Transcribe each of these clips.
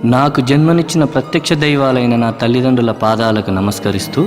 నాకు జన్మనిచ్చిన ప్రత్యక్ష దైవాలైన నా తల్లిదండ్రుల పాదాలకు నమస్కరిస్తూ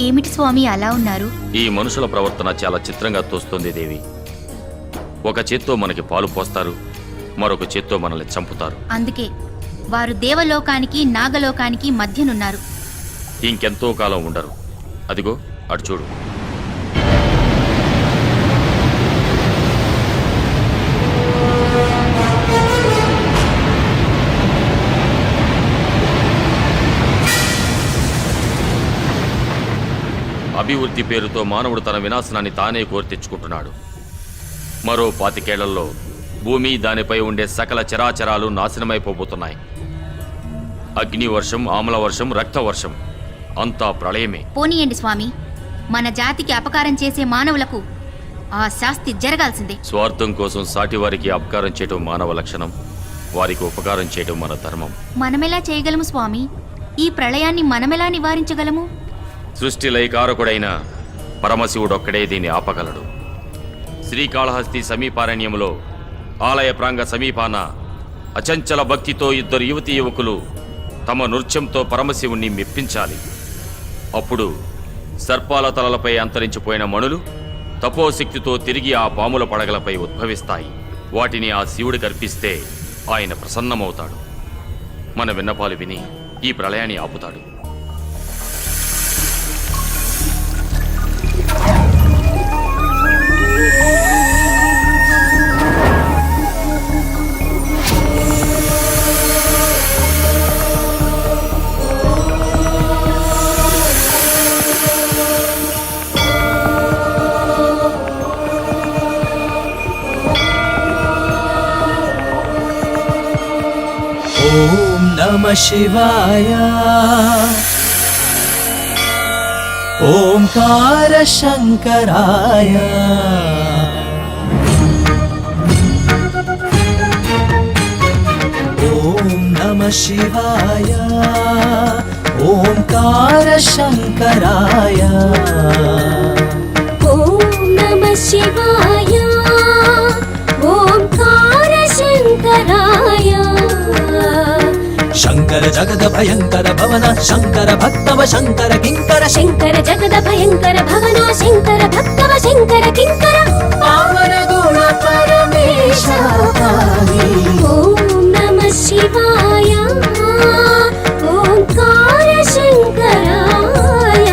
ఏమిటి స్వామి అలా ఉన్నారు? ఈ మనుషుల ప్రవర్తన చాలా చిత్రంగా తోస్తుంది దేవి. ఒక చేత్తో మనకి పాలు పోస్తారు, మరొక చేత్తో మనల్ని చంపుతారు. అందుకే వారు దేవలోకానికి నాగలోకానికి మధ్యనున్నారు. ఇంకెంతో కాలం ఉండరు. అదిగో అటు చూడు. అభివృద్ధి పేరుతో మానవుడు తన వినాశనాన్ని తానే కోరి తెచ్చుకుంటున్నాడు. మరో 25 ఏళ్లలో భూమి, దానిపై ఉండే సకల చరాచరాలు నాశనమైపోబోతున్నాయి. అగ్నివర్షం, ఆమ్లవర్షం, రక్తవర్షం అంతా ప్రళయమే. పోనీయండి స్వామి, మన జాతికి అపకారం చేసే మానవులకు ఆ శాస్తి జరగాల్సిందే. స్వార్థం కోసం సాటివారికి అపకారం చేయటం మానవ లక్షణం, వారికి ఉపకారం చేయటం మన ధర్మం. మనమెలా చేయగలము స్వామి? ఈ ప్రళయాన్ని మనమెలా నివారించగలము? సృష్టి లయకారకుడైన పరమశివుడొక్కడే దీన్ని ఆపగలడు. శ్రీకాళహస్తి సమీపారణ్యంలో ఆలయ ప్రాంగ సమీపాన అచంచల భక్తితో 2 యువతీ యువకులు తమ నృత్యంతో పరమశివుణ్ణి మెప్పించాలి. అప్పుడు సర్పాల తలలపై అంతరించిపోయిన మణులు తపోశక్తితో తిరిగి ఆ పాముల పడగలపై ఉద్భవిస్తాయి. వాటిని ఆ శివుడికి అర్పిస్తే ఆయన ప్రసన్నమవుతాడు. మన విన్నపాలు విని ఈ ప్రళయాన్ని ఆపుతాడు. ఓం నమః శివాయ. ఓంకార శంకరాయ. ఓం నమః శివాయ. ఓంకార శంకరాయ ఓం నమః శివాయ ఓంకార శంకరాయ శంకర జగద భయంకర భవన శంకర భక్తవ శంకర కింకర శంకర జగద భయంకర భవన శంకర భక్తవ శంకర కింకర పావన గుణ పరమేశ పాహి. ఓం నమః శివాయ ఓంకార శంకరాయ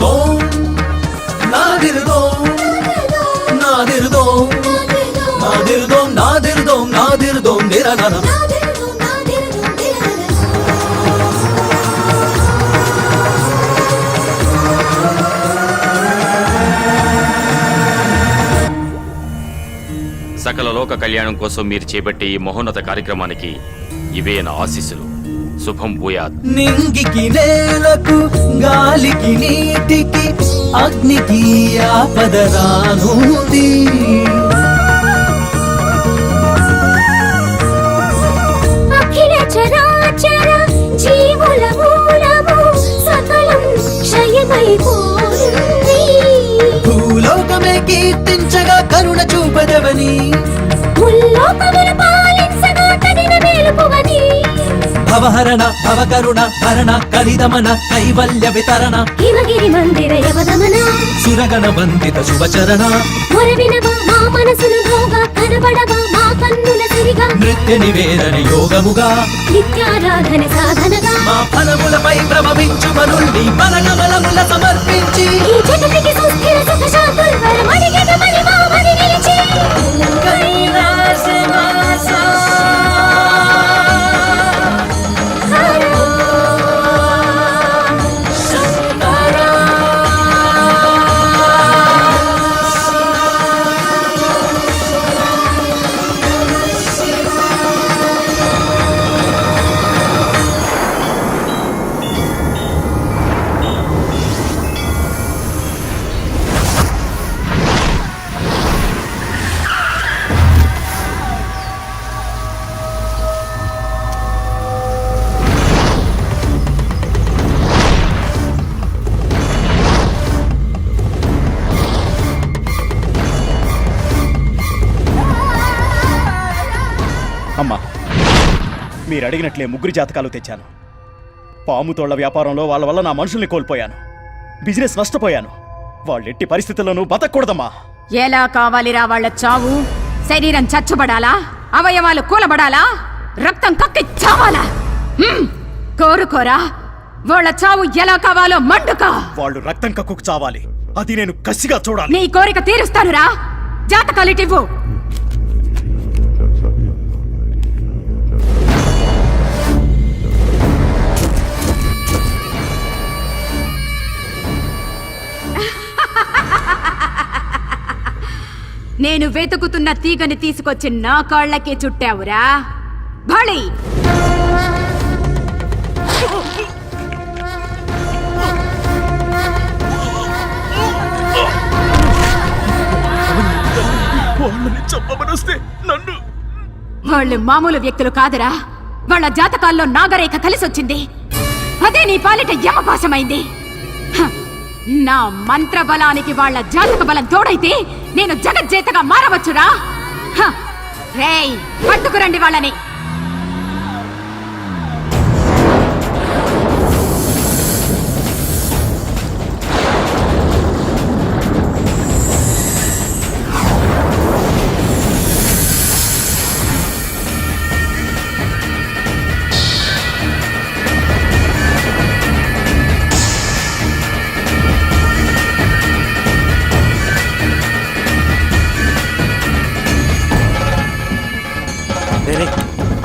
దోం నాదిర్దోం నాదిర్దోం నాదిర్దోం నాదిర్దోం నాదిర్దోం నిరనన సకల లోక కళ్యాణం కోసం మీరు చేపట్టే ఈ మహోన్నత కార్యక్రమానికి ఇవే నా ఆశీస్సులు. శుభం భూయాత్. నింగికి నేలకు గాలికి నీటికి అగ్నికి ఆపద రానుంది. అఖిల చరాచర జీవుల మూలము సకలం క్షయమైపోయింది. భూలోకమే కీర్తించగా కరుణ చూపదవని ముల్లోకములు పాలించగా తగిన మేలుపువని భవహరణ భవకరుణ భరణ కలిదమన కైవల్య వితరణ హిమగిరి మందిర యవదమన సురగణ వందిత శుభచరణ మొరవినవా మా మనసును భోగా కనబడవా మా కన్నుల సిరిగా నృత్య నివేదన యోగముగా నిత్యారాధన సాధనగా మా ఫలములపై ప్రభవించు మనుల్ని బలగమలముల సమర్పించి ఈ జగతికి సుస్థిర సుఖ శాంతులు వరమడిగెద మరి మా మది నిలిచి అమ్మా, మీరు అడిగినట్లే ముగ్గురి జాతకాలు తెచ్చాను. పాముతోళ్ల వ్యాపారంలో వాళ్ళ వల్ల నా మనుషుల్ని కోల్పోయాను. బిజినెస్ నష్టపోయాను. వాళ్ళెట్టి పరిస్థితుల్లోనూ బతకూడదమ్మా. ఎలా కావాలిరా వాళ్ళ చావు? శరీరం చచ్చుబడాలా? అవయవాలు కూలబడాలా? రక్తం కక్కి చావాలా? కోరుకోరా వాళ్ళ చావు ఎలా కావాలో మండుకా. వాళ్ళు రక్తం కక్కుకు చావాలి. అది నేను కసిగా చూడాలి. నీ కోరిక తీరుస్తానురా. జాతకాలిటివ్వు. నేను వెతుకుతున్న తీగని తీసుకొచ్చి నా కాళ్ళకే చుట్టావురా. భళి వాళ్ళు మామూలు వ్యక్తులు కాదురా. వాళ్ళ జాతకాల్లో నాగరేఖ కలిసొచ్చింది. అదే నీ పాలిట యమపాశమైంది. హ, నా మంత్ర బలానికి వాళ్ళ జాతక బలం తోడైతే నేను జగజ్జేతగా మారవచ్చురా. హ, రేయ్ పట్టుకురండి వాళ్ళని.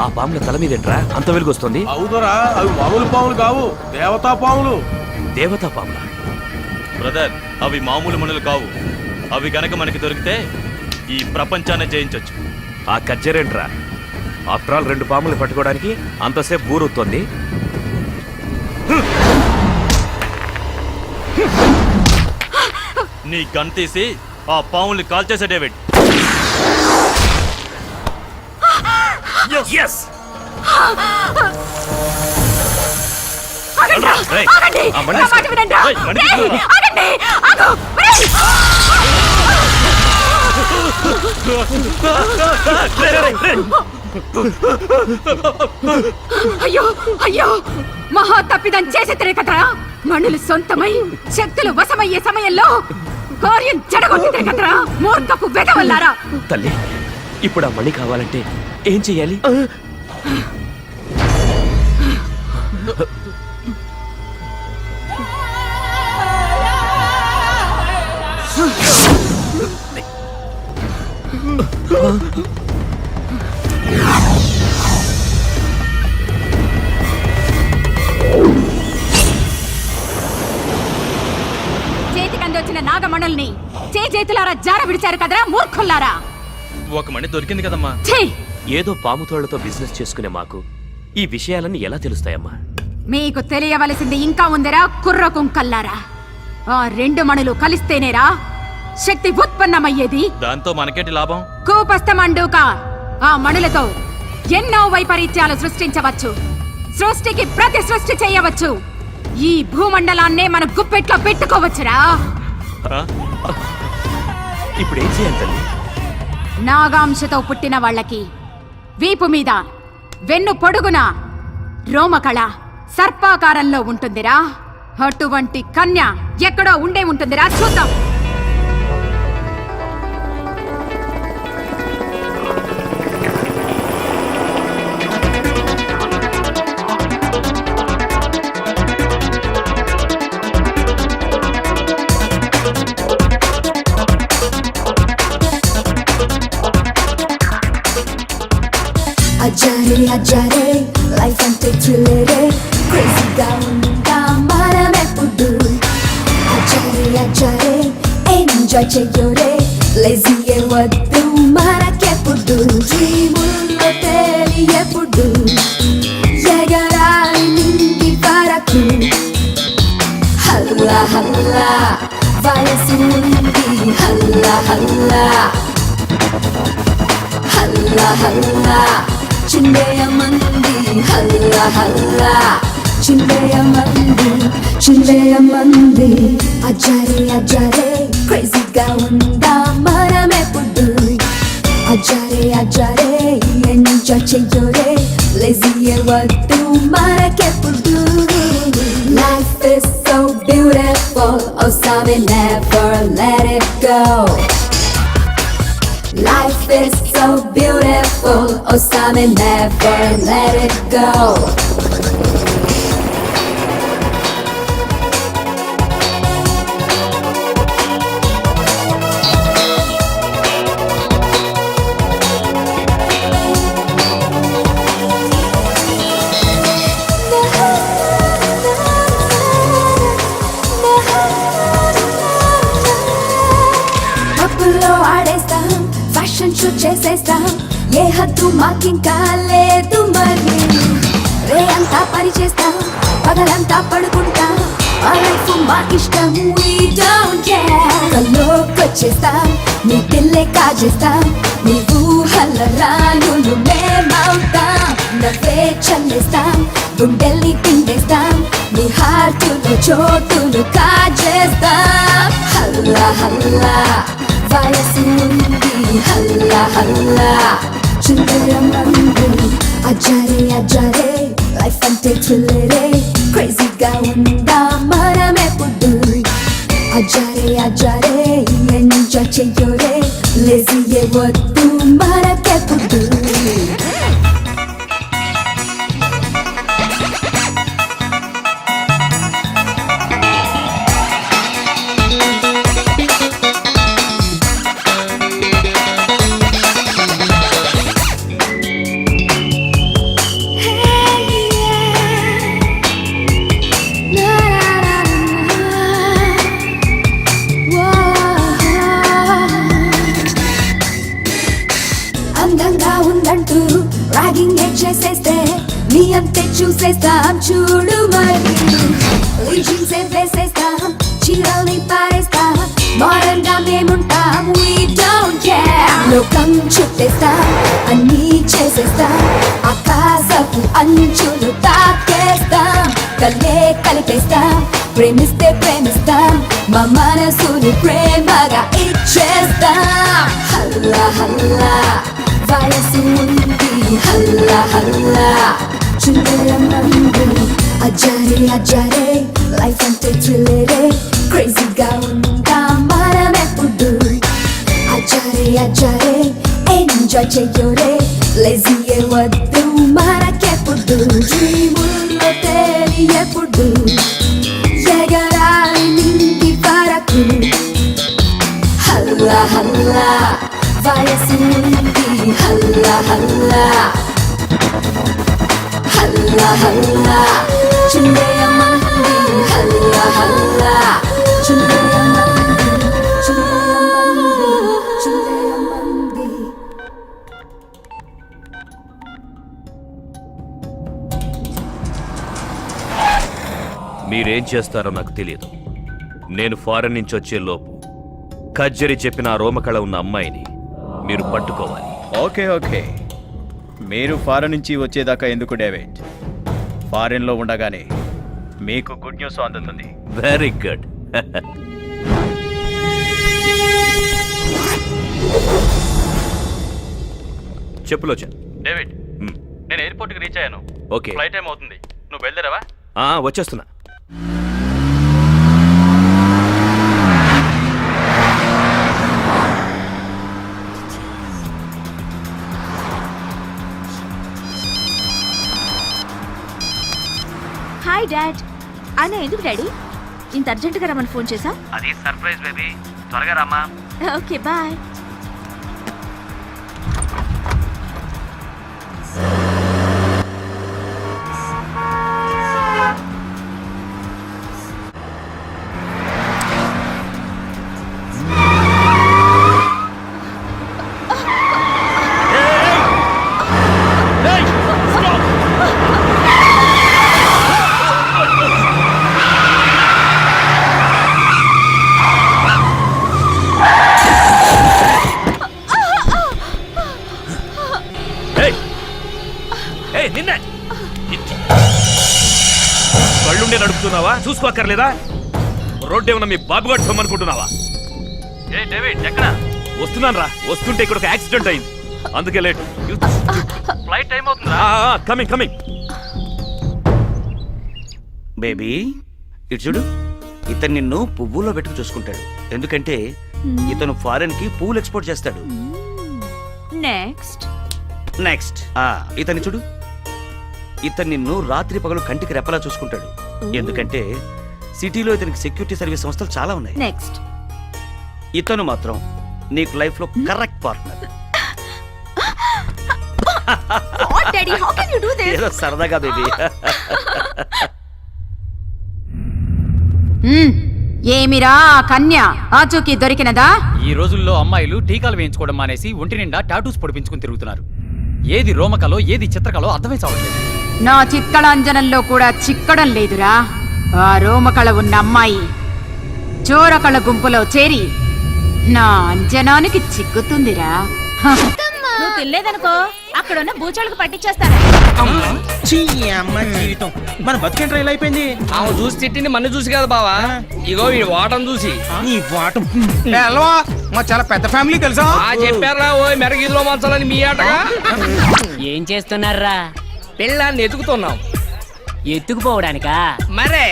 ఆ పాముల తల మీదేంట్రా అంత వెలుగొస్తుంది? అవుదరా, అవి మామూలు పాములు కావు, దేవతా పాములు. దేవతా పాముల? బ్రదర్, అవి మామూలు మనులు కావు. అవి గనక మనకి దొరికితే ఈ ప్రపంచాన్ని జయించొచ్చు. ఆ కజ్జరేంట్రా? ఆఫ్టర్ ఆల్ 2 పాములు పట్టుకోవడానికి అంతసేపు బూరుతుంది. నీ గన్ తీసి ఆ పాముల్ని కాల్ చేసే డేవిడ్. Yes! ఆగండి! రేయ్, ఆగండి! ఆ బండి నా మాట వినండి! రేయ్, బండి రేయ్, తీసుకో. ఆగండి! ఆగు! రేయ్! అయ్యో అయ్యో మహా తప్పిదం చేసి తిరే కదరా. మనులు సొంతమై శక్తులు వశమయ్యే సమయంలో కార్యం జడగొట్టితే కదరా. మూర్ఖపు వెదవల్లారా. తల్లి, ఇప్పుడు ఆ మణి కావాలంటే ఏం చెయ్యాలి? చేతికందొచ్చిన నాగమణుల్ని చేతులారా జార విడిచారు కదరా మూర్ఖుల్లారా. ఒక మణి దొరికింది కదమ్మా. ఛీ! ఏదో పాముతోళ్లతో బిజినెస్ చేసుకునే మాకు ఈ విషయాలన్నీ ఎలా తెలుస్తాయమ్మా? మీకు తెలియవలసింది ఇంకా ఉందిరా కుర్ర కుంకల్లారా. ఆ 2 మణులు కలిస్తేనేరా శక్తి ఉత్పన్నమయ్యేది. దాంతో మనకేంటి లాభం? కూపస్థమండూక ఆ మణులతో ఎన్నో వైపరీత్యాలు సృష్టించవచ్చు. సృష్టికి ప్రతి సృష్టి చేయవచ్చు. ఈ భూమండలాన్నే మన గుప్పెట్లో పెట్టుకోవచ్చురా. ఇప్పుడు ఏం చేయాలి తల్లి? నాగాంశతో పుట్టిన వాళ్ళకి వీపు మీద వెన్ను పొడుగున రోమకళ సర్పాకారంలో ఉంటుందిరా. అటువంటి కన్య ఎక్కడో ఉండే ఉంటుందిరా. చూద్దాం. అజారే అజారే లైఫ్ అంటే థ్రిల్లరే క్రేజీగా ఉందా మనమెప్పుడు. అజారే అజారే ఎంజాయ్ చెయ్యోరే లేజీయే వద్దు మనకెప్పుడు. డ్రీముల్లో తేలి ఎప్పుడు ఎగరాలి నింగి వరకు. హల్లా హల్లా వయసు ఉంది హల్లా హల్లా హల్లా హల్లా చిందేయమంది హల్లా హల్లా చిందేయమంది. అజారే అజారే క్రేజీగా ఉందా మనమెప్పుడు. అజారే అజారే ఎంజాయ్ చెయ్యోరే లేజీయే వద్దు మనకెప్పుడు. Life is so beautiful, oh sorry, never let it go. Life is so beautiful, oh sorry, never let it go. పప్పులో ఆడేస్తాం, ఫ్యాషన్ షో చేసేస్తాం, ఏ హద్దు మాకింకా లేదు మరి. రే అంతా పని చేస్తాం, పగలంతా పడుకుంటాం, మా లైఫ్ మాకిష్టం, we don't care. కల్లోకొచ్చేస్తాం, నీ పిల్లే కాజేస్తాం, నీ ఊహల రానులు మేమవుతాం. నవ్వే చల్లేస్తాం, గుండెల్ని పిండేస్తాం, నీ హార్టులో చోటును కాజేస్తాం. హల్లా హల్లా వయసు ఉంది హల్లా హల్లా చిందరమంది. అజారే అజారే లైఫ్ అంటే థ్రిల్లరే క్రేజీగా ఉందా మనమెప్పుడు. అజారే అజారే ఎంజాయ్ చెయ్యోరే లేజీయే వద్దు మనకెప్పుడు. అందంగా ఉందంటూ ర్యాగింగ్ చేసేస్తే నీ అంతే చూసేస్తాం చూడు మరి. లీజింగ్సే వేసేస్తాం, చీరల్ని పారేస్తాం, మోడర్న్ గా మేముంటాం, లోకం చుట్టేస్తా అన్నీ చేసేస్తా ఆకాశపు అంచులు తాకేస్తా కలే కలిపేస్తా ప్రేమిస్తే ప్రేమిస్తా మా మనసుని ప్రేమగా ఇచ్చేస్తా హల్లా హల్లా వయసు ఉంది హల్లా హల్లా చుందరమంది అజారే అజారే లైఫ్ అంటే థ్రిల్లరే క్రేజీగా ఉందా మనమెప్పుడు అజారే అజారే ఎంజాయ్ చెయ్యోరే లేజీ వద్దు మనకెప్పుడు డ్రీముల్లో తేలి ఎప్పుడు ఎగరాలి నింటి వరకు హల్లా హల్లా వయసు ఉంది హల్లా హల్లా హల్లా హల్లా చుండేయమంది హల్లా హల్లా చుండేయమంది చుండేయమంది చుండేయమంది మీరేం చేస్తారో నాకు తెలియదు. నేను ఫారెన్ నుంచి వచ్చే లోపు కజ్జరి చెప్పిన ఆ రోమకళ ఉన్న అమ్మాయిని మీరు పట్టుకోవాలి. ఓకే ఓకే, మీరు ఫారెన్ నుంచి వచ్చేదాకా ఎందుకు డేవిడ్? ఫారెన్లో ఉండగానే మీకు గుడ్ న్యూస్ అందుతుంది. Very good. చెప్పులోచన్. డేవిడ్, నేను ఎయిర్పోర్ట్కి రీచ్ అయ్యాను. ఓకే, ఫ్లైట్ టైం అవుతుంది. నువ్వు బయలుదేరావా? వచ్చేస్తున్నా. Hi dad. ఆయన ఎందుకు డాడీ ఇంత అర్జెంటుగా రమ్మని ఫోన్ చేసా? అది సర్ప్రైజ్ బేబీ, త్వరగా రామా. Okay bye. కళ్ళుండే నడుపుతున్నావా? చూసుకోక్కర్లేదా? రోడ్డు ఏమన్నా మీ బాబుగాడు సొమ్మనుకుంటున్నావా? ఏ డేవిడ్, ఎక్కడ? వస్తున్నాను రా. వస్తుంటే ఇక్కడ ఒక యాక్సిడెంట్ అయింది, అందుకే లేట్. ఫ్లైట్ టైం అవుతుందా? Coming coming. బేబీ ఇటు చూడు, ఇతను నిన్ను పువ్వుల్లో పెట్టుకు చూసుకుంటాడు. ఎందుకంటే ఇతను ఫారెన్ కి పువ్వులు ఎక్స్పోర్ట్ చేస్తాడు. నెక్స్ట్ నెక్స్ట్ ఇతన్ని చూడు, ఇతను నిన్ను రాత్రి పగలు కంటికి రెప్పలా చూసుకుంటాడు. ఎందుకంటే సిటీలో ఇతనికి సెక్యూరిటీ సర్వీస్ సంస్థలు చాలా ఉన్నాయి. నెక్స్ట్ ఇతను మాత్రం నీకు లైఫ్ లో correct partner. Daddy how can you do this? ఏదో సరదాగా బేబీ. ఏమిరా కన్య ఆచూకీ దొరికినదా? ఈ రోజుల్లో అమ్మాయిలు టీకాలు వేయించుకోవడం మానేసి ఒంటి నిండా టాటూస్ పొడిపించుకుని తిరుగుతున్నారు. ఏది రోమకలో ఏది చిత్రకలో అర్థమై చావట్లేదు. నా చిత్కళాంజనంలో కూడా చిక్కడం లేదురా. ఆ రోమకళ ఉన్న అమ్మాయి చోరకళ గుంపులో చేరి నా అంజనానికి చిక్కుతుందిరా. నువ్వు తినలేదనుకో అక్కడున్న బూచోళ్ళకి పట్టించేస్తాను. జీవితం మన బతికేంట్రా ఇలా అయిపోయింది. ఆమె చూసి తిట్టింది మన చూసి కదా బావా, ఇగో ఈ వాటం చూసి. నీ వాటం మా చాలా పెద్ద ఫ్యామిలీ తెలుసా? చెప్పారా ఓ మెరగీదిలో మంచాలని మీ ఆటగా. ఏం చేస్తున్నారా? పిల్లాన్ని ఎతుకుతున్నాం. ఎత్తుకుపోవడానికా? మరే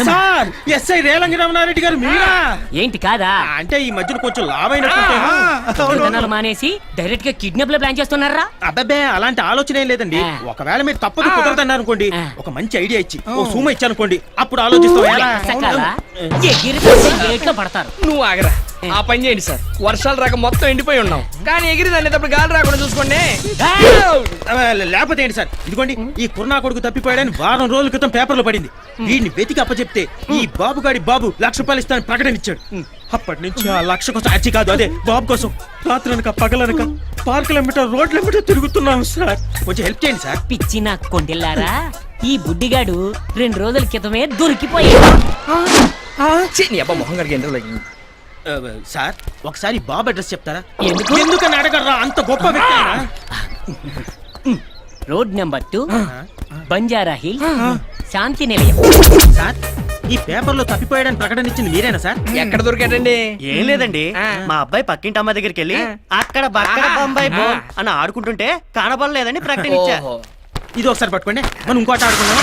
సార్, ఎస్ఐ రేలంగి రమణారెడ్డి గారు మీరా? ఏంటి కాదా? అంటే ఈ మధ్యన కొంచెం లాభైన మానేసి డైరెక్ట్ గా కిడ్నాప్ లో ప్లాన్ చేస్తున్నారా? అబ్బాబే, అలాంటి ఆలోచన ఏం లేదండి. ఒకవేళ మీరు తప్పదు కుదరదన్నారు అనుకోండి, ఒక మంచి ఐడియా ఇచ్చి ఓ సూమ ఇచ్చానుకోండి, అప్పుడు ఆలోచిస్తాం. పడతారు. నువ్వు ఆగరా, ఆ పని చేయండి సార్. వర్షాలు రాక మొత్తం ఎండిపోయి ఉన్నాం, కానీ ఎగిరి అనేటప్పుడు గాలి రాకుండా చూసుకోండి. లేకపోతే ఏంటి సార్, ఇదిగోండి ఈ కుర్నా కొడుకు తప్పిపోయాడని వారం రోజుల క్రితం పేపర్లో పడింది. వీడిని వెతికి అప్పచెప్తే ఈ బాబుగాడి బాబు ₹1,00,000 ఇస్తానని ప్రకటన ఇచ్చాడు. అప్పటి నుంచి ఆ 1,00,000 కోసం అచ్చి కాదు, అదే బాబు కోసం రాత్రనక పగలనక పార్కులెంబట రోడ్లెంబట తిరుగుతున్నాం సార్. కొంచెం హెల్ప్ చేయండి సార్. పిచ్చి నా కొండెల్లారా, ఈ బుడ్డిగాడు 2 రోజుల క్రితమే దొరికిపోయాడు. మొహం గారికి సార్ ఒకసారి బాబు అడ్రస్ చెప్తారా? ఎందుకని అడగరా, అంత గొప్ప వ్యక్తి ఆయన. రోడ్ నెంబర్ 2 బంజారా హిల్ శాంతి నిలయం. సార్ ఈ పేపర్లో తప్పిపోయాడని ప్రకటన ఇచ్చింది మీరేనా సార్? ఎక్కడ దొరికాడండి? ఏం లేదండి, మా అబ్బాయి పక్కింటి అమ్మాయి దగ్గరికి వెళ్ళి అక్కడ బక్కడ బొంబాయి బో అని ఆడుకుంటుంటే కనబడలేదని ప్రకటన ఇచ్చా. ఇది ఒకసారి పట్టుకోండి, మనం ఇంకోటి ఆడుకున్నాం.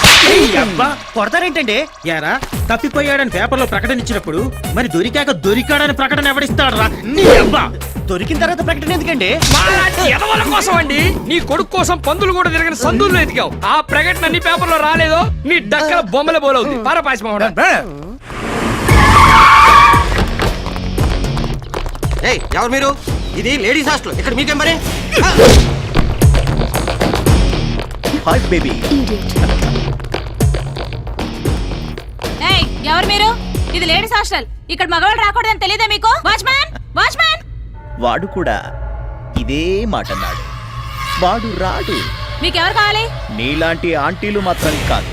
అబ్బా కొడతారేంటండి? యారా, తప్పిపోయాడని పేపర్లో ప్రకటన ఇచ్చినప్పుడు మరి దొరికాక దొరికాడని ప్రకటన ఎవడిస్తాడు రా? నీ అబ్బా దొరికిన తర్వాత ప్రకటన ఎందుకండి? ఎదవల కోసం అండి. నీ కొడుకు కోసం పందులు కూడా తిరగని సందుల్లో ఎతికావు. ఆ ప్రకటన నీ పేపర్లో రాలేదో నీ డక్కల బొమ్మల బోలవుతుంది. పారపాసి ఎవరు మీరు? ఇది లేడీస్ హాస్టల్, ఇక్కడ మీకేం పని? Hi baby. ఎవరు మీరు? ఇది లేడీస్ హాస్టల్, ఇక్కడ మగవాళ్ళు రాకూడదని తెలియదా మీకు? Watchman, watchman. వాడు కూడా ఇదే మాట అన్నాడు. వాడు రాడు. మీకెవరు కావాలి? నీలాంటి ఆంటీలు మాత్రం కాదు.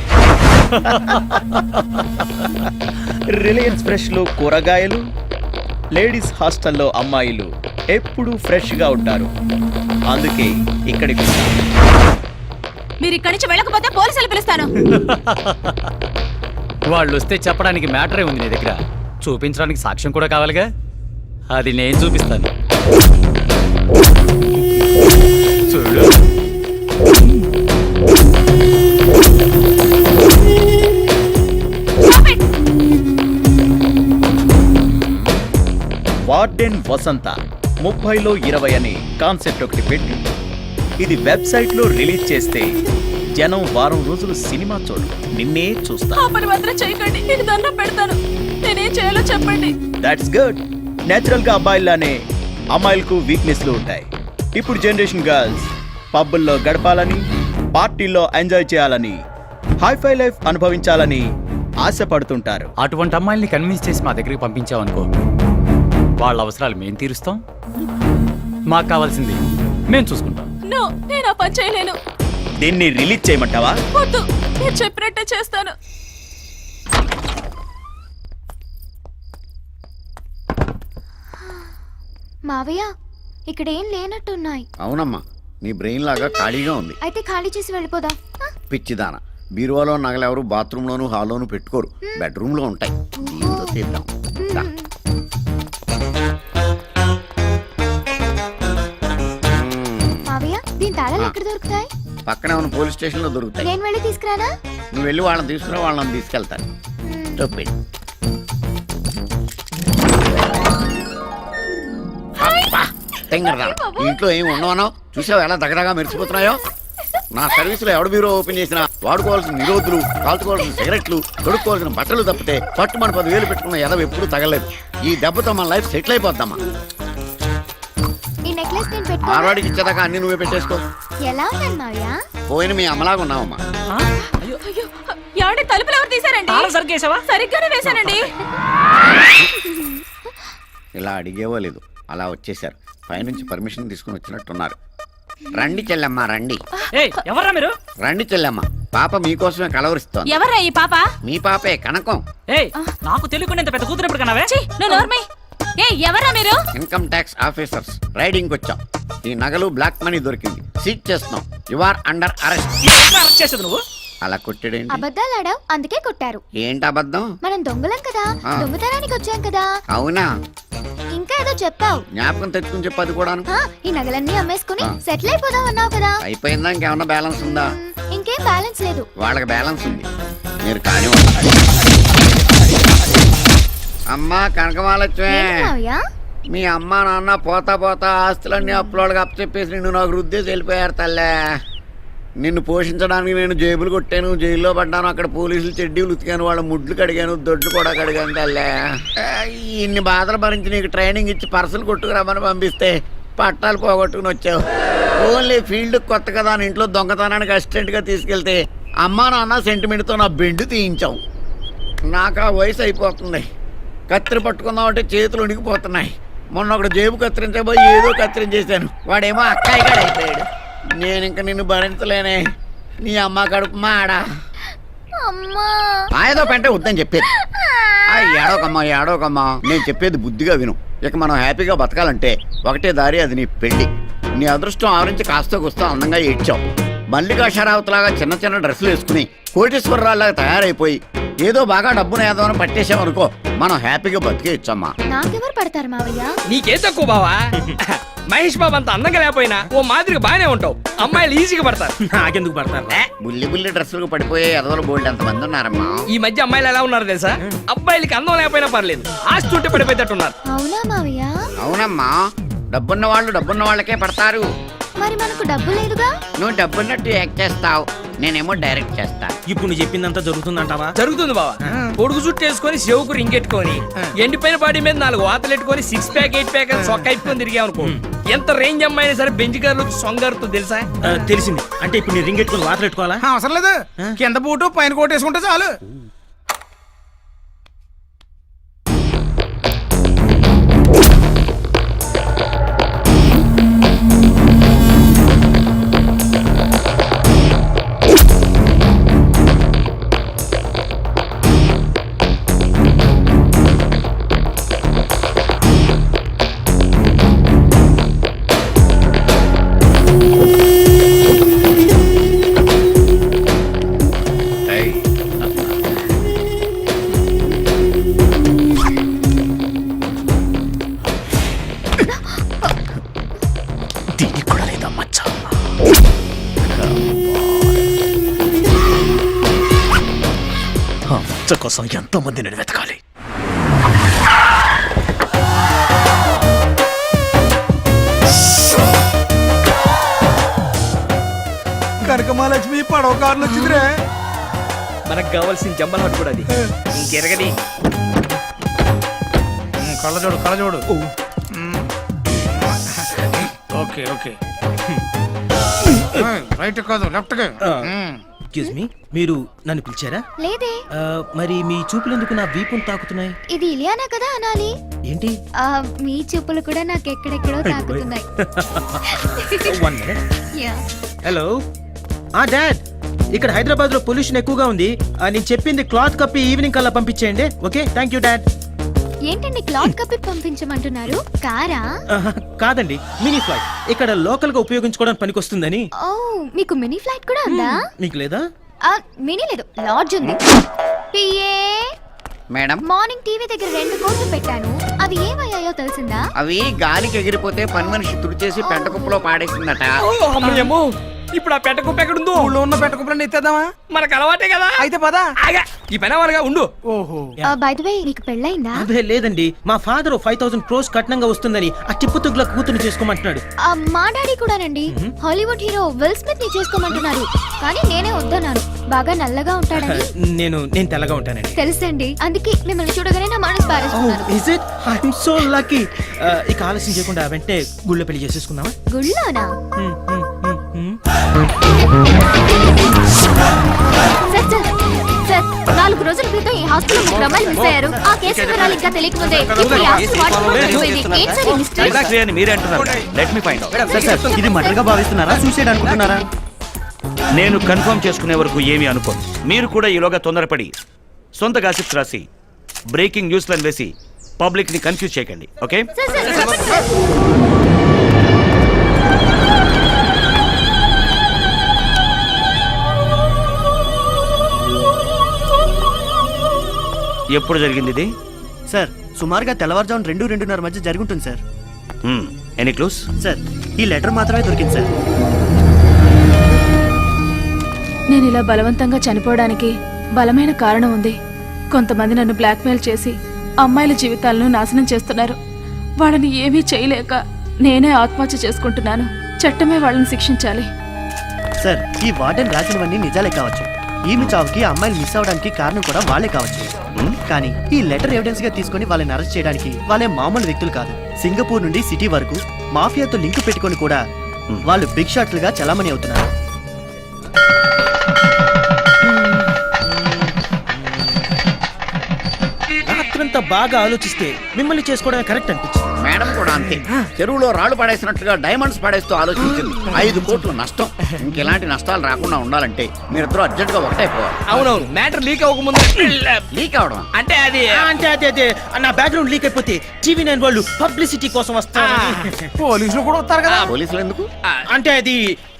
రిలయన్స్ ఫ్రెష్ లో కూరగాయలు, లేడీస్ హాస్టల్లో అమ్మాయిలు ఎప్పుడూ ఫ్రెష్ గా ఉంటారు. అందుకే ఇక్కడికి వచ్చాను. మీరు ఇక్కడి నుంచి వెళ్ళకపోతే పోలీసులు పిలుస్తాను. వాళ్ళు వస్తే చెప్పడానికి మ్యాటరే ఉంది నీ దగ్గర. చూపించడానికి సాక్ష్యం కూడా కావాలిగా, అది నేను చూపిస్తాను. చూడు. వార్డెన్ వసంత 30లో 20 అని కాన్సెప్ట్ ఒకటి పెట్టి ఇది వెబ్సైట్ లో రిలీజ్ చేస్తే జనం వారం రోజులు సినిమా చూడు, నిన్నే చూస్తా. పని మాత్రం చేయకండి, నేను దండం పెడతాను. నేనేం చేయాలో చెప్పండి. That's good. నేచురల్ గా అబ్బాయిలానే అమ్మాయిలకు వీక్నెస్లు ఉంటాయి. ఇప్పుడు జనరేషన్ గర్ల్స్ పబ్బుల్లో గడపాలని, పార్టీల్లో ఎంజాయ్ చేయాలని, హైఫై లైఫ్ అనుభవించాలని ఆశపడుతుంటారు. అటువంటి అమ్మాయిల్ని కన్విన్స్ చేసి మా దగ్గరికి పంపించావనుకో, వాళ్ళ అవసరాలు మేము తీరుస్తాం, మాకు కావాల్సింది మేము చూసుకుంటాం. నేను ఆ పని చేయలేను. దీన్ని రిలీజ్ చేయమంటావా? వద్దు, నేను చెప్పినట్టే చేస్తాను. మావయ్య, ఇక్కడ ఏం లేనట్టున్నాయి. అవునమ్మా, నీ బ్రెయిన్ లాగా ఖాళీగా ఉంది. అయితే ఖాళీ చేసి వెళ్ళిపోదాం. పిచ్చిదాన, బీరువాలో నగలెవరు బాత్రూంలోను హాల్లోను పెట్టుకోరు, బెడ్రూమ్లో ఉంటాయి. దీంతో తీద్దాం. దా. మావయ్య, దీని తాళాలు ఎక్కడ దొరుకుతాయి? పక్కనే ఉన్న పోలీస్ స్టేషన్ లో దొరుకుతాయి. నేను వెళ్ళి తీసుకురానా? నువ్వు వెళ్ళి వాళ్ళని తీసుకురా, వాళ్ళని తీసుకెళ్తాను. చెప్పండి. ఇంట్లో ఏమి ఉండవనో చూసావు, ఎలా దగ్గరగా మెరిసిపోతున్నాయో. నా సర్వీసులో ఎవడు బీరో ఓపెన్ చేసినా వాడుకోవాల్సిన నిరోధులు, కాల్చుకోవాల్సిన సిగరెట్లు, కొడుకోవాల్సిన బట్టలు తప్పితే పట్టు మన 10,000 పెట్టుకున్న ఎదవ ఎప్పుడు తగలేదు. ఈ దెబ్బతో మన లైఫ్ సెటిల్ అయిపోద్దమ్మా. ఈ నెక్లెస్ నేను పెట్టుకో. మార్వాడికి ఇచ్చేదాకా అన్ని నువ్వే పెట్టేసుకో. ఎలా ఉన్నాను మావయ్య? పోయిన మీ అమ్మలాగా ఉన్నావమ్మా. ఎవడి తలుపులు ఎవరు తీసారండి? సరిగ్గా సరిగ్గానే వేశానండి. ఇలా అడిగేవో లేదు, అలా వచ్చేసారు. పైనుంచి పర్మిషన్ తీసుకుని వచ్చినట్టున్నారు. రండి చెల్లెమ్మ, రండి. ఎవరా మీరు? రండి చెల్లెమ్మ, పాప మీకోసమే కలవరిస్తోంది. ఎవర్రా ఈ పాప? మీ పాపే, కనకం. నాకు తెలియకుండా ఇంత పెద్ద కూతురు ఎప్పుడు కన్నావే? ఎవర్రా మీరు? ఇన్కమ్ ట్యాక్స్ ఆఫీసర్స్, రైడింగ్ వచ్చాం. ఈ నగలు బ్లాక్ మనీ దొరికింది, సీజ్ చేస్తున్నాం. You are under arrest. చేసేది నువ్వు? అలా కొట్టాడేంటి? అబద్ధాలు ఆడావు, అందుకే కొట్టారు. ఏంటి అబద్ధం? మనం దొంగలం కదా, దొంగతనానికి వచ్చాం కదా. అవునా? ఇంకా ఏదో చెప్పావు. జ్ఞాపకం తెచ్చుకుని చెప్పు. అది కూడాను. ఈ నగలన్నీ అమ్మేసుకుని సెటిల్ అయిపోదాం అన్నావు కదా. అయిపోయిందా? ఇంకేమన్నా బ్యాలెన్స్ ఉందా? ఇంకేం బ్యాలెన్స్ లేదు. వాళ్ళకి బ్యాలెన్స్ ఉంది, మీరు కానీ. అమ్మా కనకమాలక్ష్మి, మీ అమ్మ నాన్న పోతా పోతా ఆస్తులన్నీ అప్పులోళ్ళకి అప్పచెప్పేసి నిన్ను నాకు రుద్దేసి వెళ్ళిపోయారు తల్లే. నిన్ను పోషించడానికి నేను జేబులు కొట్టాను, జైల్లో పడ్డాను, అక్కడ పోలీసులు చెడ్డీలు ఉతికాను, వాళ్ళ ముడ్లు కడిగాను, దొడ్లు కూడా కడిగాను తల్లే. ఇన్ని బాధలు భరించి నీకు ట్రైనింగ్ ఇచ్చి పర్సలు కొట్టుకురమ్మని పంపిస్తే పట్టాలు పోగొట్టుకుని వచ్చావు. ఓన్లీ ఫీల్డ్ కొత్త కదా అని ఇంట్లో దొంగతనానికి అసిస్టెంట్గా తీసుకెళ్తే అమ్మా నాన్న సెంటిమెంట్తో నా బెండు తీయించావు. నాకు ఆ వయసు అయిపోతుంది. కత్తిరి పట్టుకుందామంటే చేతులు ఉనికిపోతున్నాయి. మొన్న ఒకడు జేబు కత్తిరించబోయి ఏదో కత్తిరించేశాను, వాడేమో అక్కాయిగాడు అయిపోయాడు. నేను ఇంక నిన్ను భరించలేనే. నీ అమ్మ కడుపు మాడా అమ్మా ఏదో పెంటే వద్దని చెప్పేది. ఏడోకమ్మా ఏడోకమ్మా, నేను చెప్పేది బుద్ధిగా విను. ఇక మనం హ్యాపీగా బతకాలంటే ఒకటే దారి, అది నీ పెళ్లి. నీ అదృష్టం ఆవరించి కాస్త కూస్తా అందంగా ఏడ్చావు. మల్లికా షరావత్ లాగా చిన్న చిన్న డ్రెస్సులు వేసుకుని కోటేశ్వరరావులాగా తయారైపోయి ఏదో బాగా డబ్బును ఏదో పట్టేసామనుకో, మనం హ్యాపీగా బతికేయచ్చమ్మా. నాకెవరు పడతారు మావయ్య? నీకేం తక్కువ బావా? మహేష్ బాబు అంత అందంగా లేకపోయినా ఓ మాదిరిగా బాగానే ఉంటావు. అమ్మాయిలు ఈజీగా పడతారు. నాకెందుకు పడతారు? బుల్లి బుల్లి డ్రెస్సులకు పడిపోయే ఎదవలు బోల్డ్ ఎంతమంది ఉన్నారమ్మా. ఈ మధ్య అమ్మాయిలు ఎలా ఉన్నారు తెలుసా? అబ్బాయిలకి అందం లేకపోయినా పర్లేదు, ఆస్తి ఉంటే పడిపోయేటట్టున్నారు. అవునా మావయ్య? అవునమ్మా, డబ్బున్న వాళ్ళు డబ్బున్న వాళ్ళకే పడతారు. మరి మనకు డబ్బు లేదుగా. నువ్వు డబ్బున్నట్టు యాక్ట్ చేస్తావు, నేనేమో డైరెక్ట్ చేస్తా. ఇప్పుడు నువ్వు చెప్పిందంతా జరుగుతుందంటావా? జరుగుతుంది బావా. పొడుగు చుట్టూ వేసుకొని చెవుకు రింగెట్టుకొని ఎండిపోయిన బాడీ మీద 4 వాతలు ఎట్టుకొని 6 ప్యాక్ 8 ప్యాక్ అని సొక్క అయిపోయి తిరిగామనుకో, ఎంత రేంజ్ అమ్మాయినా సరే బెంచ్ కార్లు సొంగారుతో తెలుసా? తెలిసింది. అంటే ఇప్పుడు నీ రింగ్ ఎట్టుకుని వాతలు పెట్టుకోవాలా? అవసరం లేదు, కింద బూటు పైన కోట్ వేసుకుంటే చాలు. కోసం ఎంతో మంది నేను వెతకాలి. కనకమాలక్ష్మి పడవ కార్లు వచ్చిందిరే. మనకు కావాల్సిన జంబల్ హట్ కూడా అది. ఇంకెరగది కళ్ళజోడు కళ్ళజోడు. ఓకే ఓకే, రైట్ కాదు లెఫ్ట్. ఎక్స్క్యూజ్ మీ, మీరు నన్ను పిలిచారా? లేదే. మరి మీ చూపులు ఎందుకు నా వీపును తాకుతున్నాయి? ఇది ఇలియానా కదా అనాలి. ఏంటి? మీ చూపులు కూడా నాకు ఎక్కడెక్కడో తాకుతున్నాయి. హలో డాడ్, ఇక్కడ హైదరాబాద్ లో పొల్యూషన్ ఎక్కువగా ఉంది. నేను చెప్పింది క్లాత్ కప్పి ఈవినింగ్ కల్లా పంపించేయండి. Okay, thank you dad. ఏంటండి క్లాత్ కప్పి పంపించమంటున్నారు? కారా? కాదండి, మినీ ఫ్లైట్. ఇక్కడ లోకల్ గా ఉపయోగించుకోవడానికి పనికొస్తుందని. ఓ, మీకు మినీ ఫ్లైట్ కూడా ఉందా? మీకు లేదా? మినీ లేదు, లాడ్జ్ ఉంది. పిఏ మేడం, మార్నింగ్ టీవీ దగ్గర 2 కోట్లు పెట్టాను, అవి ఏమయ్యాయో తెలిసిందా? అవి గాలికి ఎగిరిపోతే పని మనిషి తుడిచేసి పెంట కుప్పలో పాడేసిందట. ఇప్పుడు ఆ పెట్ట కుప్ప ఎక్కడుందో? ఊళ్ళో ఉన్న పెట్ట కుప్పలను ఎత్తేద్దామా? మనకు అలవాటే కదా. అయితే పదా ఈ పని వాళ్ళగా ఉండు. ఓహో, బై ద వే, నీకు పెళ్ళైందా? అదే లేదండి, మా ఫాదర్ 5,000 crores కట్నంగా వస్తుందని ఆ టిప్పు తుగ్గుల కూతురు చేసుకోమంటున్నాడు. మా డాడీ కూడానండి, హాలీవుడ్ హీరో విల్ స్మిత్ ని చేసుకోమంటున్నారు. కానీ నేనే వద్దన్నాను, బాగా నల్లగా ఉంటాడని. నేను తెల్లగా ఉంటానండి. తెలుసండి, అందుకే మిమ్మల్ని చూడగానే నా మనసు పారేస్తున్నాను. Is it? I am so lucky. ఇక ఆలస్యం చేయకుండా వెంటనే గుళ్ళో పెళ్లి చేసేసుకుందామా? గుళ్ళోనా? సార్, 4 రోజుల క్రితం ఈ హాస్పిటల్ 3 అమ్మాయిలు మిస్ అయ్యారు. ఆ కేసు వివరాలు ఇంకా తెలియకముందే ఇప్పుడు ఈ ఆస్తి వాటిలో పడిపోయింది. ఏంటి సార్ ఈ మిస్టరీ? మీరే అంటున్నారు. Let me find out. ఇది మర్డర్ గా భావిస్తున్నారా, సూసైడ్ అనుకుంటున్నారా? నేను కన్ఫర్మ్ చేసుకునే వరకు ఏమీ అనుకోను. మీరు కూడా ఈలోగా తొందరపడి సొంత గాసిప్స్ రాసి బ్రేకింగ్ న్యూస్లను వేసి పబ్లిక్ ని కన్ఫ్యూజ్ చేయకండి. ఓకే? ఎప్పుడు జరిగింది ఇది? సార్, సుమారుగా తెల్లవారుజామున 2-2:30 మధ్య జరుగుతుంది సార్. Any clues? సార్, ఈ లెటర్ మాత్రమే దొరికింది సార్. నేను ఇలా బలవంతంగా చనిపోవడానికి బలమైన కారణం ఉంది. కొంతమంది నన్ను బ్లాక్మెయిల్ చేసి అమ్మాయిల జీవితాలను నాశనం చేస్తున్నారు. వాళ్ళని ఏమీ చేయలేక నేనే ఆత్మహత్య చేసుకుంటున్నాను. చట్టమే వాళ్ళని శిక్షించాలి. సార్, ఈ వార్డెన్ రాసినవన్నీ నిజాలే కావచ్చు. ఈమె చావుకి అమ్మాయిలు మిస్ అవడానికి కారణం కూడా వాళ్ళే కావచ్చు. కానీ ఈ లెటర్ ఎవిడెన్స్ గా తీసుకొని వాళ్ళని అరెస్ట్ చేయడానికి వాళ్ళే మామూలు వ్యక్తులు కాదు. సింగపూర్ నుండి సిటీ వరకు మాఫియాతో లింక్ పెట్టుకొని కూడా వాళ్ళు బిగ్ షాట్లుగా చలామణి అవుతున్నారు. రాత్రంతా బాగా ఆలోచిస్తే మిమ్మల్ని చేసుకోవడమే కరెక్ట్ అనిపించింది. మేడం కూడా అంతే. చెరువులో రాళ్ళు పడేసినట్లుగా డైమండ్స్ పడేస్తూ ఆలోచించింది. 5 కోట్లు నష్టం. ఇంకెలాంటి నష్టాలు రాకుండా ఉండాలంటే మీరిద్దరూ అర్జెంట్ గా ఒకటైపోవాలి. అవునవును, మ్యాటర్ లీక్ అవ్వకముందు. లీక్ అవడం అంటే అది అదే నా బ్యాక్గ్రౌండ్ లీక్ అయిపోతే TV9 వాళ్ళు పబ్లిసిటీ కోసం వస్తారు. పోలీసులు కూడా వస్తారు కదా. పోలీసులు ఎందుకు? అంటే అది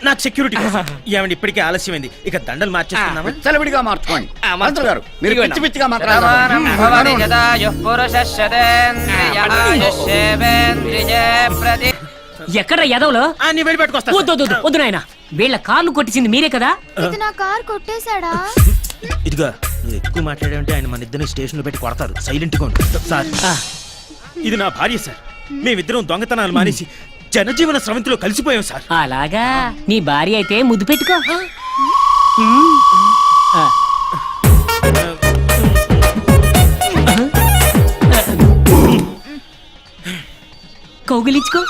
నా సెక్యూరిటీ కోసం. ఏమండి ఇప్పటికే ఆలస్యమైంది, ఇక దండలు మార్చేస్తున్నామా? సెలవిడిగా మార్చుకోండి. మంత్రులు గారు మీరు పిచ్చి పిచ్చిగా ఎక్కడ యదవులో నీ వెళ్ళి పెట్టుకొస్తా. వద్దు నాయన, వీళ్ళ కార్లు కొట్టించింది మీరే కదా. ఇది నా కార్ కొట్టేశాడా? ఇదిగా నువ్వు ఎక్కువ మాట్లాడావంటే ఆయన మన ఇద్దరిని స్టేషన్ లో పెట్టి కొడతారు. సైలెంట్ గా ఉండు. సార్, ఇది నా భార్య సార్. మేమిద్దరం దొంగతనాలు మానేసి జనజీవన స్రవంతిలో కలిసిపోయాం సార్. అలాగా, నీ భార్య అయితే ముద్దు పెట్టుకో. కౌగిలించుకో.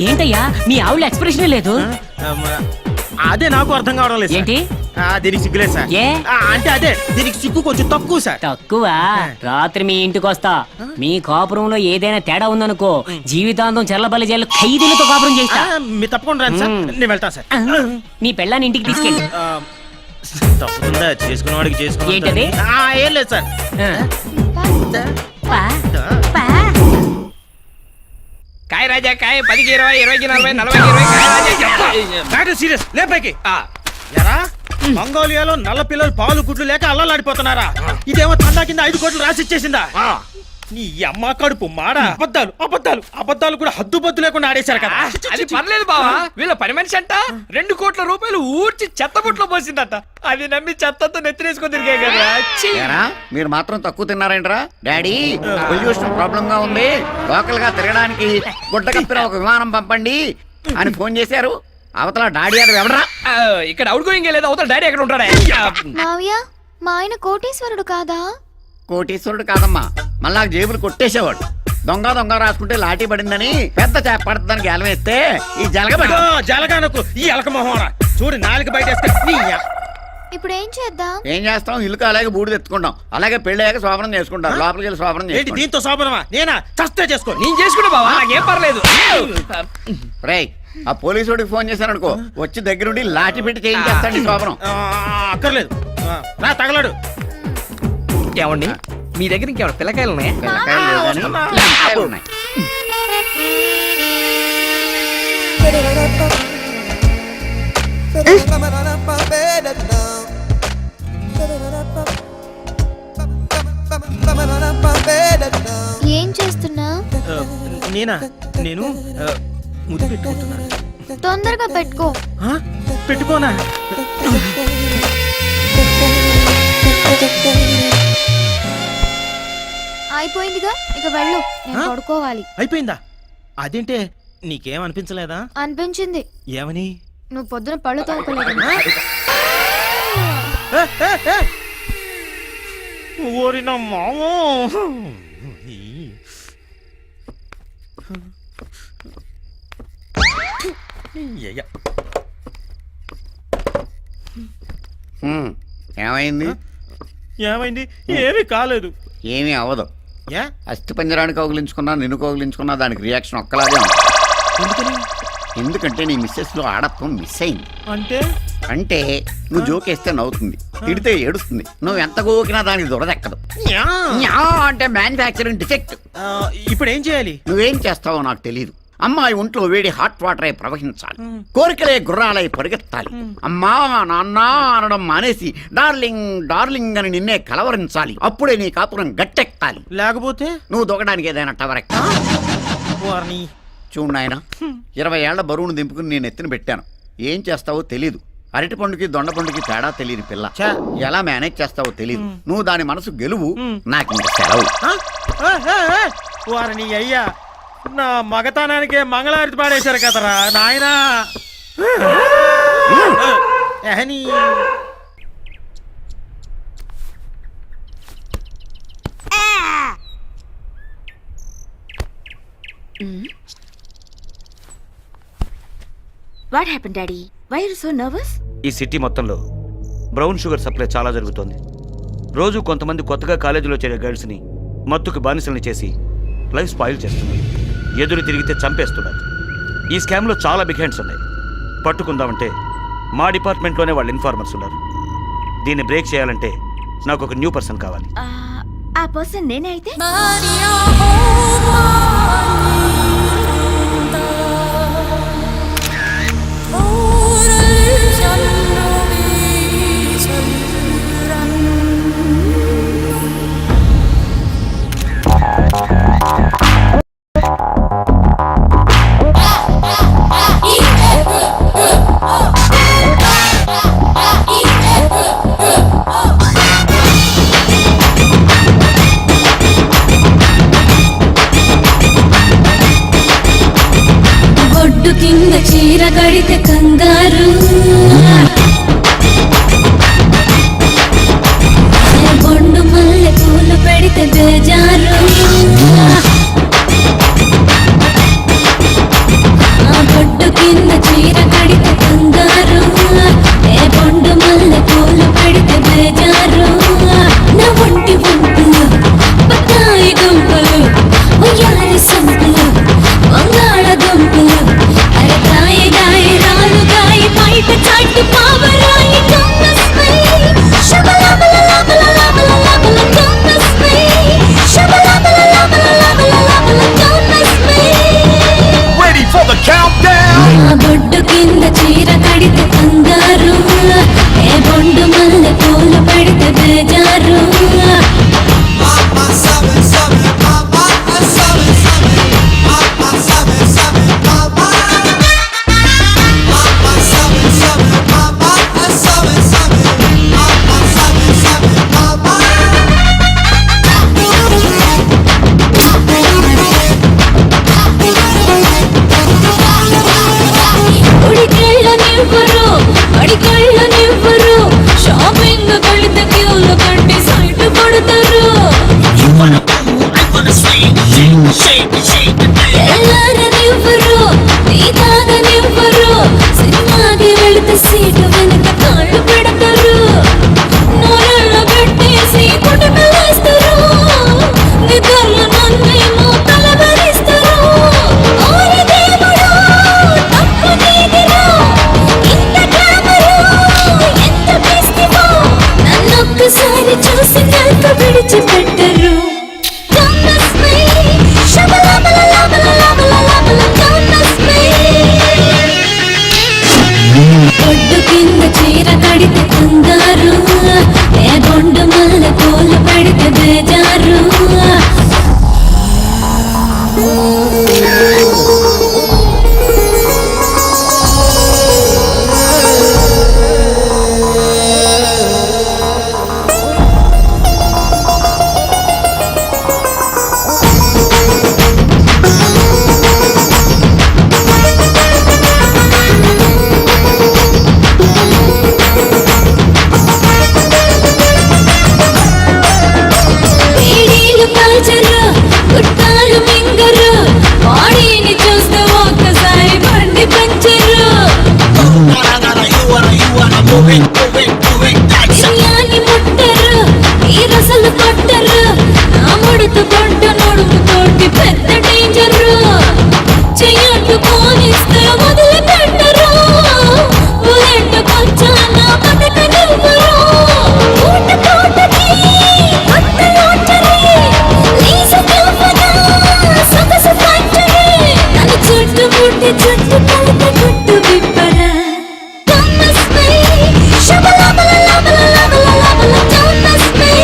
ఏంటయ్యా మీ ఆవుల ఎక్స్ప్రెషన్ లేదు? అదే నాకు అర్థం కావడం లేదు. ఏంటి దీనికి సిగ్గులేదు సార్. అంటే అదే దీనికి సిగ్గు కొంచెం తక్కువ సార్. తక్కువ? రాత్రి మీ ఇంటికి వస్తా. మీ కాపురంలో ఏదైనా తేడా ఉందనుకో, జీవితాంతం చెల్లబల్లి జైలు ఖైదీలతో కాపురం చేస్తా. మీరు తప్పకుండా రండి సార్, నేను వెళ్తాను సార్. నీ పెళ్ళాన్ని ఇంటికి తీసుకెళ్ళి. తప్పకుండా చేసుకున్న వాడికి చేసుకున్నా. ఏంటది? ఏం లేదు సార్. కాయ రాజా కాయ 10కి 20, 20కి 40, 40కి 20. Matter serious. లేపైకి ఎరా మంగోలియాలో నల్ల పిల్లలు పాలు గుడ్లు లేక అల్లలాడిపోతున్నారా? ఇదేమో తండా కింద 5 కోట్లు రాసిచ్చేసిందా? నీ అమ్మ కడుపు మాడ. అబద్ధాలు అబద్ధాలు అబద్ధాలు కూడా హద్దు బద్దు లేకుండా ఆడేశారు కదా. అది పర్లేదు బావా, వీళ్ళ పని మనిషి అంట 2 కోట్ల రూపాయలు ఊడ్చి చెత్తబుట్లో పోసిందట. అది నమ్మి చెత్తతో నెత్తినేసుకొని తిరిగే కదా. మీరు మాత్రం తక్కువ తిన్నారేంట్రా? డాడీ పొల్యూషన్ ప్రాబ్లం గా ఉంది, లోకల్ గా తిరగడానికి గుడ్డ కప్పిన ఒక విమానం పంపండి అని ఫోన్ చేశారు. అవతల డాడీ అది ఎవడరా? ఇక్కడ అవుట్ గోయింగ్ లేదు, అవతల డాడీ ఎక్కడ ఉంటాడా? మావయ్య, మా ఆయన కోటీశ్వరుడు కాదా? కోటీశ్వరుడు కాదమ్మా, మళ్ళా జేబులు కొట్టేసేవాడు. దొంగ దొంగ రాసుకుంటే లాఠీ పడిందని పెద్ద చేప పడుతుందని గెలం వేస్తే ఈ జలగబడి జలగానకు ఈ ఎలక మొహరా చూడు నాలుగు బయట. ఇప్పుడు ఏం చేద్దాం? ఏం చేస్తాం? ఇల్లుకి అలాగే బూడిద ఎత్తుకుంటాం, అలాగే పెళ్ళాక శోభనం చేసుకుంటాం. లోపలికి వెళ్ళి శోభనం చేసి దీంతో శోభనమా? నేనా చస్తే చేసుకో. నేను చేసుకుంటా బావా, నాకేం పర్లేదు. రేయ్, ఆ పోలీసుడికి ఫోన్ చేశారనుకో, వచ్చి దగ్గరుండి లాఠీ పెట్టి చేయించేస్తాడు శోభనం. అక్కర్లేదు, నా తగలడు. ఏమండి మీ దగ్గర ఇంకేమైనా పిల్లకాయలు ఉన్నాయా? పిల్లకాయలు ఉన్నాయి. ఏం చేస్తున్నా? నేనా? నేను ముద్దు పెట్టుకుంటున్నాను. తొందరగా పెట్టుకో. పెట్టుకోనా? అయిపోయిందిగా, ఇక వెళ్ళు, నేను పడుకోవాలి. అయిపోయిందా? అదేంటే నీకేం అనిపించలేదా? అనిపించింది. ఏమని? నువ్వు పొద్దున పళ్ళు తోముకోలేదు. ఓరిన మామో, ఏమైంది? ఏమైంది? ఏమీ కాలేదు. ఏమీ అవ్వదు. అస్థి పంజరాన్ని కౌగిలించుకున్నా, నిన్ను కౌగిలించుకున్నా దానికి రియాక్షన్ ఒక్కలాగే ఉంది. ఎందుకంటే నీ మిస్సెస్ లో ఆడత్వం మిస్ అయింది. అంటే నువ్వు జోకేస్తే నవ్వుతుంది, తిడితే ఏడుస్తుంది, నువ్వు ఎంత గోకినా దానికి దురదెక్కదు. అంటే మ్యానుఫ్యాక్చరింగ్ డిఫెక్ట్. ఇప్పుడు ఏం చేయాలి? నువ్వేం చేస్తావో నాకు తెలియదు. అమ్మాయి ఒంట్లో వేడి హాట్ వాటర్ అయి ప్రవహించాలి, కోరికలే గుర్రాలై పరిగెత్తాలి. అమ్మా నాన్న అనడం మానేసి డార్లింగ్ డార్లింగ్ అని నిన్నే కలవరించాలి. అప్పుడే నీ కాపురం గట్టెక్కాలి. లేకపోతే నువ్వు దొగడానికి ఏదైనా టవర్ ఎక్కాలి. చూడు నాయన, 20 ఏళ్ల బరువును దింపుకుని నేను ఎత్తున పెట్టాను. ఏం చేస్తావో తెలీదు. అరటి పండుకి దొండ పండుకి తేడా తెలియని పిల్ల. ఎలా మేనేజ్ చేస్తావో తెలీదు. నువ్వు దాని మనసు గెలువు, నాకు ఇంక సెలవు. వారిని అయ్యా, నా మగతనానికే మంగళారతి పాడేశారు కదరా నాయనా. What happen daddy why are so nervous? ఈ సిటీ మొత్తంలో బ్రౌన్ షుగర్ సప్లై చాలా జరుగుతోంది. రోజు కొంతమంది కొత్తగా కాలేజీలో చేరే గర్ల్స్ని మత్తుకు బానిసల్ని చేసి లైఫ్ స్పాయిల్ చేస్తున్నారు. ఎదురు తిరిగితే చంపేస్తున్నారు. ఈ స్కామ్లో చాలా బిగ్ హ్యాండ్స్ ఉన్నాయి. పట్టుకుందామంటే మా డిపార్ట్మెంట్లోనే వాళ్ళు ఇన్ఫార్మర్స్ ఉన్నారు. దీన్ని బ్రేక్ చేయాలంటే నాకు ఒక న్యూ పర్సన్ కావాలి. ఆ పర్సన్ నేనే అయితే? బొడ్డు కింద చీర కడితే కంగారు, బొండు మల్లె పూలు పెడితే బేజారు. బొడ్డు కింద చీర కడితే కంగారు, బొండు మల్లె పూలు పెడితే బేజారు. నా ఒంటి వంపులు బత్తాయి గుంపులు, ఉయ్యాలి సంపులు, వంగాళ దుంపులు, అరకాయ గాయ రాలు గాయ బయట చాటు పావరాయి కమ్మస్మై శబలబల లబల లబల లబల కమ్మస్మై శబలబల లబల లబల లబల కమ్మస్మై. Ready for the countdown. బొడ్డు కింద చీర కడితే కంగారు, బొండు మల్లె పూలు పెడితే బేజారు. ఉడికెళ్ళనివ్వరు, అడికెళ్ళనివ్వరు, షాపింగ్ వెళితే క్యూలు కట్టి సైట్ కొడతారు. ఎల్లారనివ్వరు, నీ తాగనివ్వరు, సినిమాకి వెళితే సీటు వెనక కాళ్ళు పెడతారు. నోరల్లో పెట్టేసి పుటకలేస్తారు, నిద్రలు నన్నేమో కలవరిస్తారు. ఓరి దేవుడా, తప్పు నీదిరా, ఇంత గ్లామరు, ఎంత పిస్తివో, నన్నొక్కసారి చూసి కల్ప విడిచిపెట్టరు. కమ్మస్మై శబలబల లబల లబల లబల కమ్మస్మై. బొడ్డు కింద చీర కడితే కంగారు, బొండు మల్లె పూలు పెడితే బేజారు. వేడీలు కాల్చరు, గుట్టాలు మింగరు, బాడీని చూస్తే ఒక్కసారి బండి పంచరు. బిర్యానీ ముట్టరు, ఈ రసలు కొట్టరు, నా ముడుతు కొట్ట నడుము తోటి పెద్ద డేంజరు. చెయ్యట్టు పోనిస్తే వదిలిపెట్టరు, బుల్లెట్టుకొచ్చాన బతకనివ్వరు. ఊట తోటకి కొత్త లాటరీ, లీజు కల్పన సొగసు ఫ్యాక్టరీ, నన్ను చుట్టుముట్టి చుట్టు కలిపి గుట్టు విప్పరా. కమ్మస్మై శబలబల లబల లబల లబల కమ్మస్మై.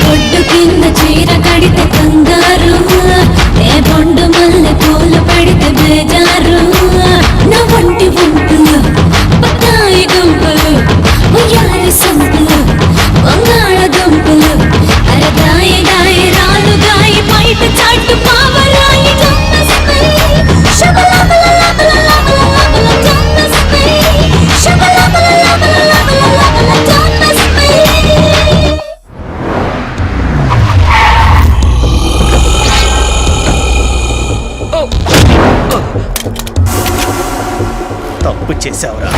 బొడ్డు కింద చీర కడితే కంగారు, బొండు మల్లె పూలు పెడితే బేజారు. నా ఒంటి వంపులు బత్తాయి గుంపులు, ఉయ్యాలి సంపులు, వంగాళ దుంపులు, అరకాయ గాయ రాలు గాయ బయట చాటు పావరాయి కమ్మస్మై శబలబల లబల లబల లబల కమ్మస్మై శబలబల లబల లబల లబల కమ్మస్మై. తప్పు చేశావురా.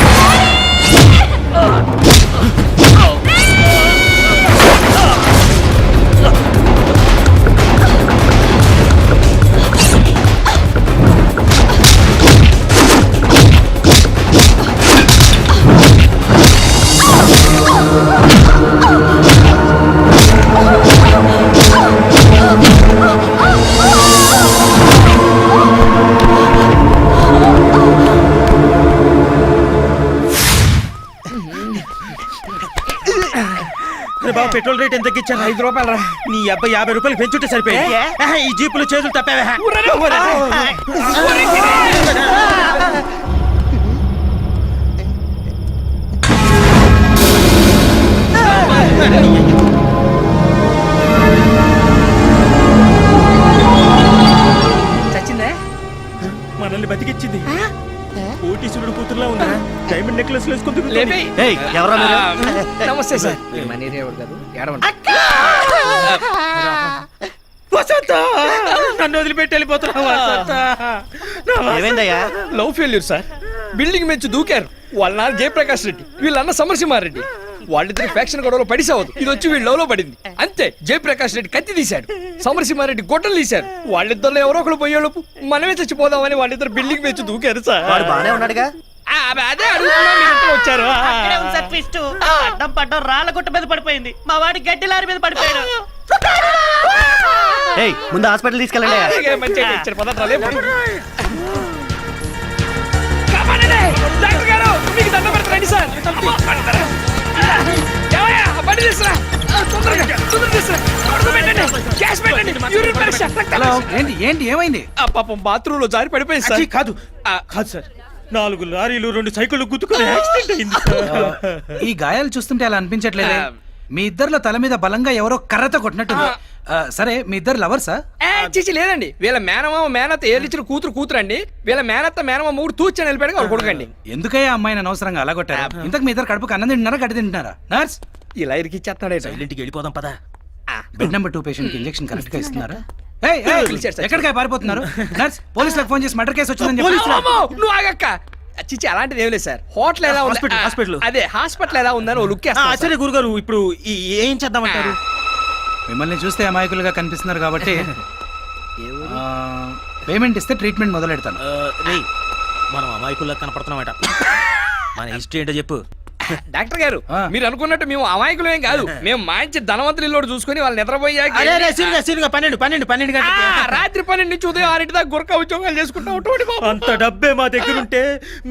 బాబు పెట్రోల్ రేట్ ఎంత తగ్గించాను? 5 రూపాయలు రా. నీ అబ్బాయి 50 రూపాయలు పెంచుంటే సరిపోయింది. ఈ జీపులు చేతులు తప్పావే. చచ్చిందే? మనల్ని బతికిచ్చింది. కోటీశ్వరుడు కూతురులా ఉందా? డైమండ్ నెక్లెస్ వేసుకుంటుంది. లేపేయ్. ఎవరా మీరు? నమస్తే సార్. మనీరే కాదు ఏడవండి. వసంత, నన్ను వదిలిపెట్టి వెళ్ళిపోతున్నావా? ఏమైందయ్యా? Love failure sir. బిల్డింగ్ మెచ్చి దూకారు. వాళ్ళ నాన్న జయప్రకాష్ రెడ్డి, వీళ్ళన్న సమరసింహారెడ్డి. వాళ్ళిద్దరు ఫ్యాక్షన్ గొడవలో పడిసావదు. ఇది వచ్చి వీళ్ళ లవ్ లో పడింది. అంతే, జయప్రకాష్ రెడ్డి కత్తి తీశాడు, సమరసింహారెడ్డి గొడ్డలు తీశారు. వాళ్ళిద్దరు ఎవరో ఒకరు పోయేలోపు మనమే చచ్చిపోదామని వాళ్ళిద్దరు బిల్డింగ్ మెచ్చి దూకారు సార్. వాడు బానే ఉన్నాడుగా? అదే అడుగుతున్నా, మీరు వచ్చారు. అడ్డం పడ్డం రాళ్ళ గుట్ట మీద పడిపోయింది. మా వాడి గడ్డి లారీ మీద పడిపోయాడు. ముందు హాస్పిటల్ తీసుకెళ్ళండి. డాక్టర్ గారు, మీకు దండం పెడతారండి సార్. బండి తీసుకురా, తొందరగా తీసుకురా. గ్యాస్ పెట్టండి, యూరిన్ పరీక్ష, రక్త పరీక్ష. ఏంటి ఏమైంది? పాపం బాత్రూమ్ లో జారి పడిపోయింది సార్. కాదు కాదు సార్, 4 లారీలు 2 సైకిళ్ళు గుద్దుకుని యాక్సిడెంట్ అయింది. ఈ గాయాలు చూస్తుంటే అలా అనిపించట్లేదే. మీ ఇద్దరిలో తల మీద బలంగా ఎవరో కర్రతో కొట్టినట్టుంది. సరే, మీ ఇద్దరు లవర్సా? చిచి లేదండి. వీళ్ళ మేనమామ మేనత్త ఏలిచ్చిన కూతురు అండి. వీళ్ళ మేనత్త మేనమామ మూడు తూచని వెళ్ళిపోయాడు వాళ్ళు కొడుకండి. ఎందుకయ్యా అమ్మాయిని అనవసరంగా అలా కొట్టారు? ఇంతకు మీ ఇద్దరు కడుపుకి అన్నం తింటున్నారా, గడ్డి తింటున్నారా? నర్స్, ఇలా ఇరికిచ్చేస్తున్నాడు. సైలెంట్కి వెళ్ళిపోదాం పదా. బెడ్ నెంబర్ 2 పేషెంట్ కి ఇంజెక్షన్ కరెక్ట్ గా ఇస్తున్నారా? ఎక్కడికి పారిపోతున్నారు? నర్స్, పోలీసులకు ఫోన్ చేసి మర్డర్ కేసు వచ్చిందని చెప్పి. నువ్వు ఆగక్క. చిచి అలాంటిది ఏం లేదు సార్. హోటల్ ఎలా ఉంది? హాస్పిటల్. అదే హాస్పిటల్ ఎలా ఉందని ఓ లుక్ వేస్తా. సరే గురుగారు, ఇప్పుడు ఏం చేద్దామంటారు? మిమ్మల్ని చూస్తే అమాయకులుగా కనిపిస్తున్నారు కాబట్టి పేమెంట్ ఇస్తే ట్రీట్మెంట్ మొదలెడతాను. మనం అమాయకుల్లా కనపడుతున్నామట. మన హిస్టరీ ఏంటో చెప్పు. డాక్టర్ గారు, మీరు అనుకున్నట్టు మేము అమాయకులేం కాదు. మేము మంచి ధనవంతులు ఇల్లు చూసుకుని వాళ్ళు నిద్రపోయాక 12 రాత్రి 12 నుంచి ఉదయం 6 దాకా గురక ఉద్యోగాలు చేసుకుంటాం. అంత డబ్బే మా దగ్గర ఉంటే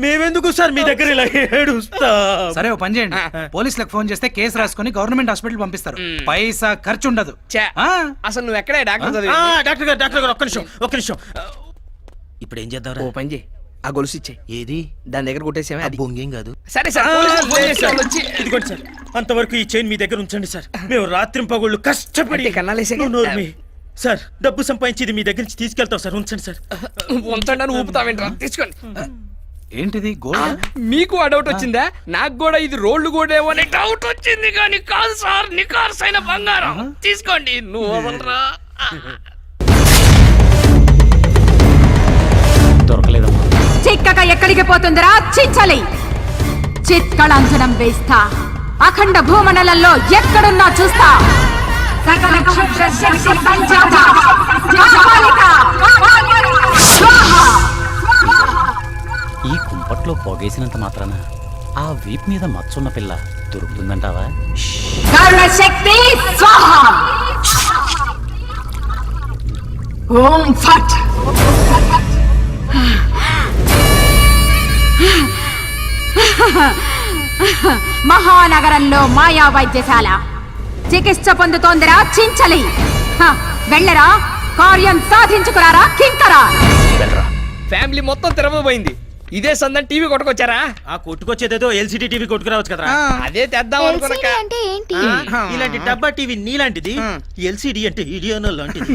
మేమెందుకు సార్ మీ దగ్గర ఇలా ఏడుస్తా? సరే, ఓ పని చేయండి, పోలీసులకు ఫోన్ చేస్తే కేసు రాసుకుని గవర్నమెంట్ హాస్పిటల్ పంపిస్తారు. పైసా ఖర్చు ఉండదు. అసలు నువ్వు ఎక్కడే డాక్టర్? డాక్టర్ గారు ఒక్క నిమిషం. ఇప్పుడు ఏం చేద్దాం? ఓ పని చేయి, ఆ గొలుసు ఇచ్చే. ఏది? దాని దగ్గర కొట్టేసేమే. అది బొంగేం కాదు. సరే సార్, ఇదిగోండి సార్, అంతవరకు ఈ చైన్ మీ దగ్గర ఉంచండి సార్. మేము రాత్రి పగళ్ళు కష్టపడి కన్నాలేసే సార్ డబ్బు సంపాదించి ఇది మీ దగ్గర నుంచి తీసుకెళ్తాం సార్. ఉంచండి సార్. ఉంచండి అని ఊపుతావేంట్రా? తీసుకోండి. ఏంటిది? గోల్డ్? మీకు ఆ డౌట్ వచ్చిందా? నాకు కూడా ఇది రోడ్లు గోడేమో అని డౌట్ వచ్చింది, కానీ కాదు సార్, నికార్సైన బంగారం. తీసుకోండి. నువ్వు వదలరా. దొరకలేదమ్మా. చిక్కగా ఎక్కడికి పోతుందిరా చించలి? చిత్కళంజనం వేస్తా. అఖండ భూమండలంలో ఎక్కడున్నా చూస్తా. సకల క్షుద్ర శక్తి సంజాత కాపాలిక స్వాహా. ఈ కుంపట్లో పొగేసినంత మాత్రాన ఆ వీప్ మీద మచ్చున్న పిల్ల దొరుకుతుందంటావా? కరుణ శక్తి స్వాహా. ఓం ఫట్. మహానగరంలో మాయా వైద్యశాల చికిత్స పొందుతోందిరా చించలి. వెళ్ళరా, కార్యం సాధించుకురారా కింకరా. ఫ్యామిలీ మొత్తం తిరగబోయింది. ఇదే సందని టీవీ కొట్టుకొచ్చారా? ఆ కొట్టుకొచ్చేదేదో ఎల్సిడి టీవీ కొట్టుకురావచ్చు కదా. అదే తెద్దాం అనుకున్నాక. అంటే ఏంటి? ఇలాంటి డబ్బా టీవీ నీలాంటిది, ఎల్సిడి అంటే ఇడియోనో లాంటిది.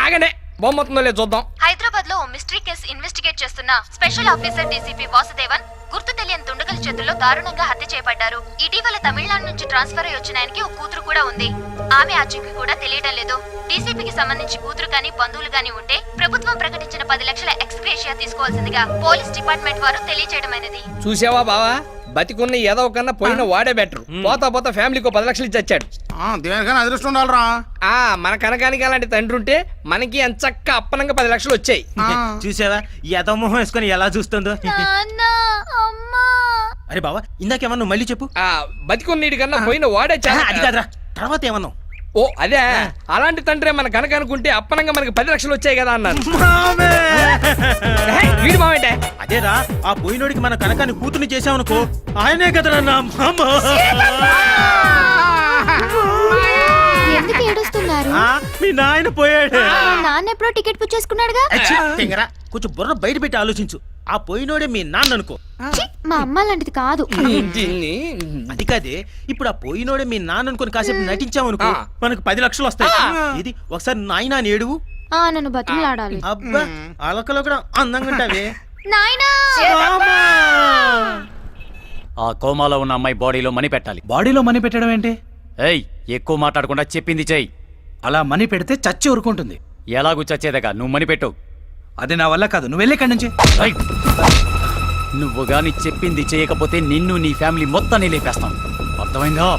ఆగండి, బొమ్మతుందో లేదు చూద్దాం. హైదరాబాద్ లో మిస్టరీ కేసు ఇన్వెస్టిగేట్ చేస్తున్న స్పెషల్ ఆఫీసర్ డీసీపీ వాసుదేవన్ గుర్తు తెలియని దుండగుల చేతుల్లో దారుణంగా హత్య చేయబడ్డారు. ఇటీవల తమిళనాడు నుంచి ట్రాన్స్ఫర్ అయి వచ్చిన ఆయనకి ఒక కూతురు కూడా ఉంది. ఆమె ఆచూకీ కూడా తెలియడం లేదు. డీసీపీకి సంబంధించి కూతురు కానీ బంధువులు కానీ ఉంటే ప్రభుత్వం ప్రకటించిన 10 లక్షల ఎక్స్గ్రేషియా తీసుకోవాల్సిందిగా పోలీస్ డిపార్ట్మెంట్ వారు తెలియజేయడమైనది. చూసావా బావా, బతికున్న ఏదో కన్నా పోయిన వాడే బెటర్. పోతా పోతా ఫ్యామిలీకి 10 లక్షలు ఇచ్చి వచ్చాడు. దేనికైనా అదృష్టం ఉండాలరా. మన కనకానికి అలాంటి తండ్రి ఉంటే మనకి ఎంచక్క అప్పనంగా 10 లక్షలు వచ్చాయి. చూసావా యథమోహం వేసుకొని ఎలా చూస్తుందో. అరే బావా ఇందాకేమన్నా నువ్వు మళ్ళీ చెప్పు. బతికున్నీడి కన్నా పోయిన వాడే అది కాదురా, తర్వాత ఏమన్నావు? ఓ అదే, అలాంటి తండ్రి మన కనుక అనుకుంటే అప్పనంగా మనకి 10 లక్షలు వచ్చాయి కదా అన్నాను. వీడు మావేంటే? అదేరా, ఆ పోయినోడికి మన కనకాన్ని కూతుర్ని చేసామనుకో, ఆయనే కదరా నా మామ. ఎందుకు ఏడుస్తున్నారు? మీ నాయన పోయాడు. నాన్న ఎప్పుడో టికెట్ బుక్ చేసుకున్నాడుగా. కొంచెం బుర్ర బయట పెట్టి ఆలోచించు. ఆ పోయినోడే మీ నాన్న అనుకో. మా అమ్మ లాంటిది కాదు. అది కాదే, ఇప్పుడు ఆ పోయినోడే మీ నాన్న అనుకుని కాసేపు నటించామనుకో, మనకు 10 లక్షలు వస్తాయి. ఇది ఒకసారి నాయన అని ఏడువు. నన్ను బతిమలాడాలి. అబ్బా అలకలో కూడా అందంగా ఉంటావే. ఆ కోమాలో ఉన్న అమ్మాయి బాడీలో మనీ పెట్టాలి. బాడీలో మనీ పెట్టడం ఏంటి? ఏయ్, ఎక్కువ మాట్లాడకుండా చెప్పింది చెయ్యి. అలా మనీ పెడితే చచ్చి ఊరుకుంటుంది. ఎలాగూ చచ్చేదగా, నువ్వు మనీ పెట్టు. అది నా వల్ల కాదు, నువ్వు వెళ్ళి ఇక్కడి నుంచి. నువ్వు గాని చెప్పింది చేయకపోతే నిన్ను నీ ఫ్యామిలీ మొత్తాన్ని లేపేస్తాం. అర్థమైందా?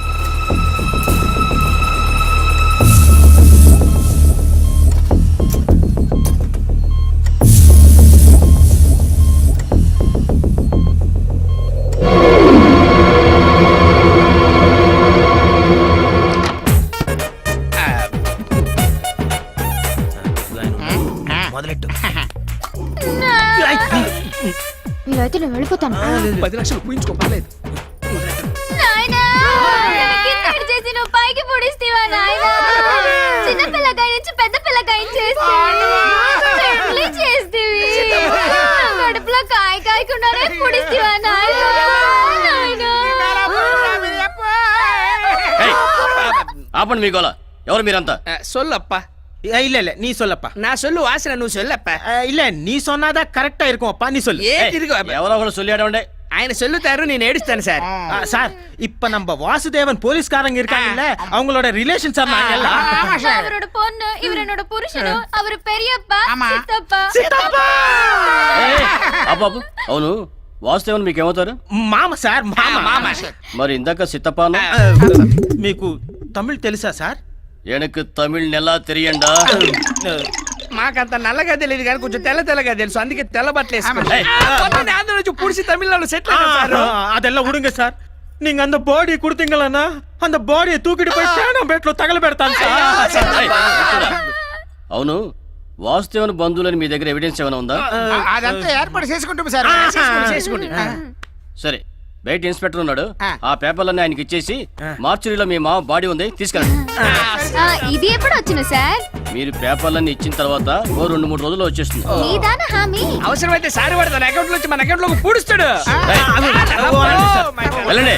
మొదలెట్టు. మీరైతే నేను వెళ్ళిపోతాను. 10 లక్షలు పూయించుకోలేదు. చేసి నువ్వు పైకి పొడిస్తేవా నాయనా? చిన్న పిల్లకాయ నుంచి పెద్ద పిల్లకాయ చేస్తేవి. కడుపులో కాయ కాయకుండానే పొడిస్తేవా నాయనా? ఆపండి మీ గోల. ఎవరు మీరంతా? సొల్లప్ప. இல்ல நீ சொல்லப்பா. நான் சொல்லு வாசனை నువ్వు சொல்லப்ப. இல்ல நீ சொன்னாதா கரெக்டா இருக்கும்ப்பா, நீ சொல்லு. ఏ తిరుగు ఎవరో ఒకరు சொல்லியாடవండి. ఆయన சொல்லுతారు, నేను ఏడుస్తాను సార్. சார் இப்ப நம்ம வாசுதேவன் போலீஸ்காரங்க இருக்காங்கல்ல, அவங்களோட ரிலேஷன் சார் நாங்க எல்லாம். அவரோட பொண்ணு, இவர் என்னோட புருஷனு, அவர் பெரியப்பா, சித்தப்பா. బాబు అవును, వాసుదేవన్ మీకేమవుతారు? మామ సార్, మామ. మరి ఇందాక సిత్తపాను మీకు తమిళ్ తెలుసా సార్? எனக்கு தமிழ் నెలా తెలియండా? మాకంత నల్లగా తెలియదు కానీ కొంచెం తెల్లగా తెలుసు, అందుకే తెల్ల బట్టలు వేసుకున్నాను. ఆంధ్ర నుంచి పుడిసి తమిళనాడు సెటిల్ అయ్యారు. அதெல்லாம் விடுங்க சார். நீங்க அந்த பாடி கொடுத்தீங்களா, அந்த பாடியை தூக்கிட்டு போய் சேனம் பேட்ல తగల పెడతాను సార్. అవును, వాసుదేవన్ బంధువులని మీ దగ్గర ఎవిడెన్స్ ఏమైనా ఉందా? అదంతా ఏర్పాటు చేసుకుంటాం సార్. సరే, బయట ఇన్స్పెక్టర్ ఉన్నాడు, ఆ పేపర్లన్నీ ఆయనకి ఇచ్చేసి మార్చురీలో మీ మామ బాడీ ఉంది తీసుకెళ్ళండి. ఇది ఎప్పుడు వచ్చిన సార్? మీరు పేపర్లన్నీ ఇచ్చిన తర్వాత ఓ 2-3 రోజుల్లో వచ్చేస్తుంది. అవసరమైతే సారి పడతాను అకౌంట్ నుంచి మన అకౌంట్ లోకి పూడుస్తాడు. వెళ్ళండి.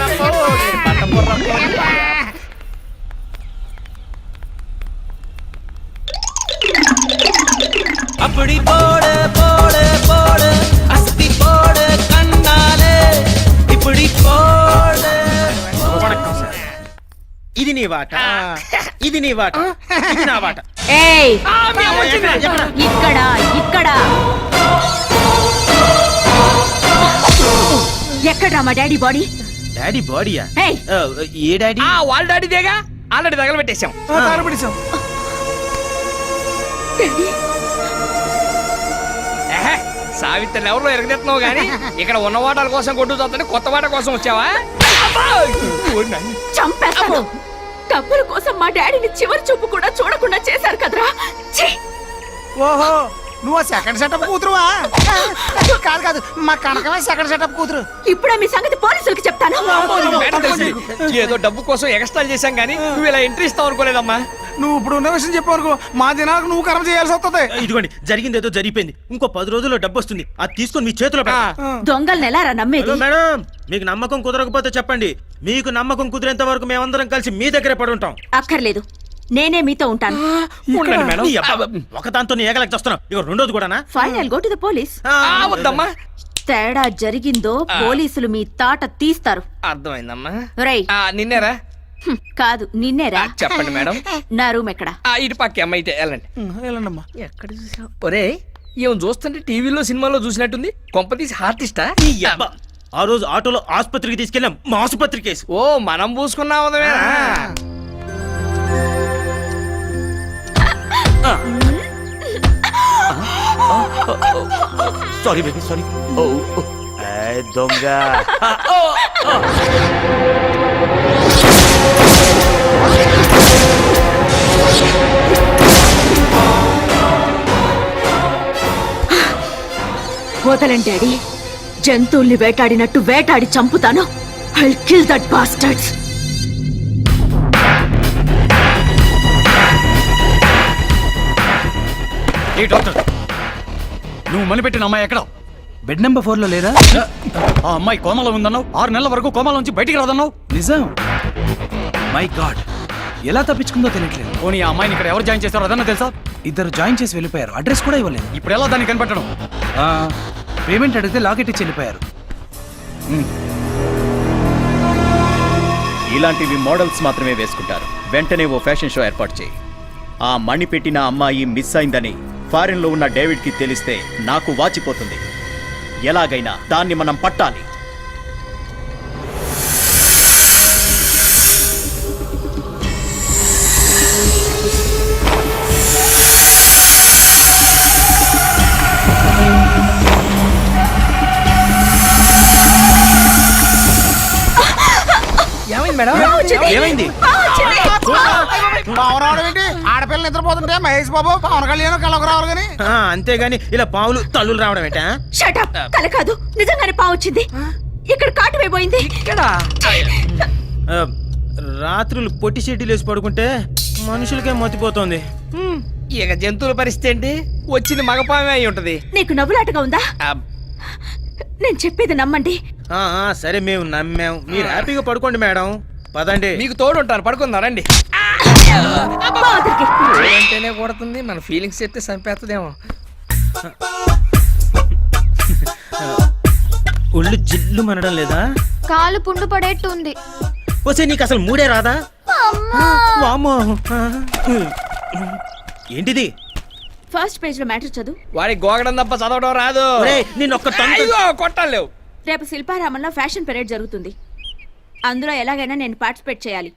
அப்படி போடு போடு போடு அஸ்தி போடு கண்ணாலே இப்படி போடு. ఇది నీ వాట, ఇది నీ వాట, ఇది నా వాట. ఏయ్, ఇక్కడ ఇక్కడ ఎక్కడ్రా మా డాడీ బాడీ? డాడీ బాడీయా? ఏయ్, ఏ డాడీ? వాళ్ళ డాడీదేగా, ఆల్రెడీ తగలబెట్టేశాం. సావిత్రిని ఎవరిలో ఎరగదెత్తున్నావు గానీ ఇక్కడ ఉన్న వాటాల కోసం కొట్టుతానే కొత్త వాట కోసం వచ్చావా? చంపేస్తాను. డబ్బుల కోసం మా డాడీని చివరి చూపు కూడా చూడకుండా చేశారు కదరా. ఓహో, నువ్వు సెకండ్ సెటప్ కూతురువా? కాదు, మా కనకమే సెకండ్ సెటప్ కూతురు. ఇప్పుడే మీ సంగతి పోలీసులకి చెప్తాను. ఏదో డబ్బు కోసం ఎక్స్ట్రాల్ చేశాం గానీ నువ్వు ఇలా ఎంట్రీ ఇస్తావు అనుకోలేదమ్మా. నువ్వు ఇప్పుడు ఉన్న విషయం చెప్పనుకో, మా దినాలకు నువ్వు కర్మ చేయాల్సి వస్తుంది. ఇదిగోండి, జరిగింది ఏదో జరిగిపోయింది. ఇంకో 10 రోజుల్లో డబ్బు వస్తుంది, అది తీసుకొని మీ చేతిలో దొంగలు నెలారా నమ్మేది? మేడం, మీకు నమ్మకం కుదరకపోతే చెప్పండి. మీకు నమ్మకం కుదిరేంత వరకు మేమందరం కలిసి మీ దగ్గరే పడి ఉంటాం. అక్కర్లేదు, నేనే మీతో ఉంటాను. ఒక దాంతో ఏగలకి వస్తున్నావు, ఇక రెండోది కూడానా? Final go to the police. వద్దమ్మా, తేడా జరిగిందో పోలీసులు మీ తాట తీస్తారు. అర్థమైందమ్మా. రేయ్, నిన్నేరా? కాదు, నిన్నేరా. చెప్పండి మేడం. నా రూమ్ ఎక్కడ? ఇటు పక్క అమ్మ అయితే వెళ్ళండి. వెళ్ళండమ్మా. ఎక్కడ చూసావు? ఒరే, ఏం చూస్తుంటే టీవీలో సినిమాలో చూసినట్టుంది. కొంపతీసి ఆర్టిస్టా? ఆ రోజు ఆటోలో ఆసుపత్రికి తీసుకెళ్ళాం, మా ఆసుపత్రి కేసు. ఓ మనం పూసుకున్నాం ఉదయమేనా? Sorry baby sorry. దొంగ. వదలండి డాడీ, జంతువుల్ని వేటాడినట్టు వేటాడి చంపుతాను. I kill that bastards. ఏ డాక్టర్, నువ్వు మనిపెట్టిన అమ్మాయి ఎక్కడ? బెడ్ నెంబర్ 4 లో లేదా? ఆ అమ్మాయి కోమలో ఉందన్నావు. 6 నెలల వరకు కోమలో నుంచి బయటికి రాదన్నావు. నిజం. మై గాడ్, ఎలా తప్పించుకుందో తెలియట్లేదు. పోనీ ఆ అమ్మాయిని ఇక్కడ ఎవరు జాయిన్ చేస్తారో అదన్నా తెలుసా? ఇద్దరు జాయిన్ చేసి వెళ్ళిపోయారు, అడ్రస్ కూడా ఇవ్వలేదు. ఇప్పుడు ఎలా దాన్ని కనిపెట్టడం? పేమెంట్ అడిగితే లాకెట్ ఇచ్చి వెళ్ళిపోయారు. ఇలాంటివి మోడల్స్ మాత్రమే వేసుకుంటారు. వెంటనే ఓ ఫ్యాషన్ షో ఏర్పాటు చేయి. ఆ మణి పెట్టిన అమ్మాయి మిస్ అయిందని ఫారిన్లో ఉన్న డేవిడ్కి తెలిస్తే నాకు వాచిపోతుంది. ఎలాగైనా దాన్ని మనం పట్టాలి. ఏమైంది మేడం? ఏమైంది? ఆడపిల్ల నిద్రపోతుంటే మహేష్ బాబు పవన్ కళ్యాణ్ కళ్ళకు రావాలి కానీ అంతేగాని ఇలా పావులు తల్లులు రావడం ఏంటా? షటప్, కల కాదు, నిజంగానే పావు వచ్చింది. ఇక్కడ కాటు వేయబోయింది. ఇక్కడ రాత్రులు పొట్టి షెడ్యూల్ వేసి పడుకుంటే మనుషులకే మతిపోతుంది. ఇక జంతువుల పరిస్థితి ఏంటి? వచ్చింది మగపామే అయి ఉంటది. నీకు నవ్వులాటగా ఉందా? నేను చెప్పేది నమ్మండి. సరే మేము నమ్మాం, మీరు హ్యాపీగా పడుకోండి మేడం. పదండి, మీకు తోడు ఉంటాను. పడుకుందా రండి. అంటేనే కొడుతుంది, మన ఫీలింగ్స్ చెప్తే చంపేస్తుందేమో. ఒళ్ళు జిల్లు మనడం లేదా? కాలు పుండు పడేట్టు ఉంది. వస్తే నీకు అసలు మూడే రాదా? వామ్మో, ఏంటిది? ఫస్ట్ పేజ్ లో మ్యాటర్ చదువు. వాడికి గోగడం తప్ప చదవడం రాదు. కొట్టాలేవు. రేపు శిల్పారామంలో ఫ్యాషన్ పెరేడ్ జరుగుతుంది. అందులో ఎలాగైనా నేను పార్టిసిపేట్ చేయాలి.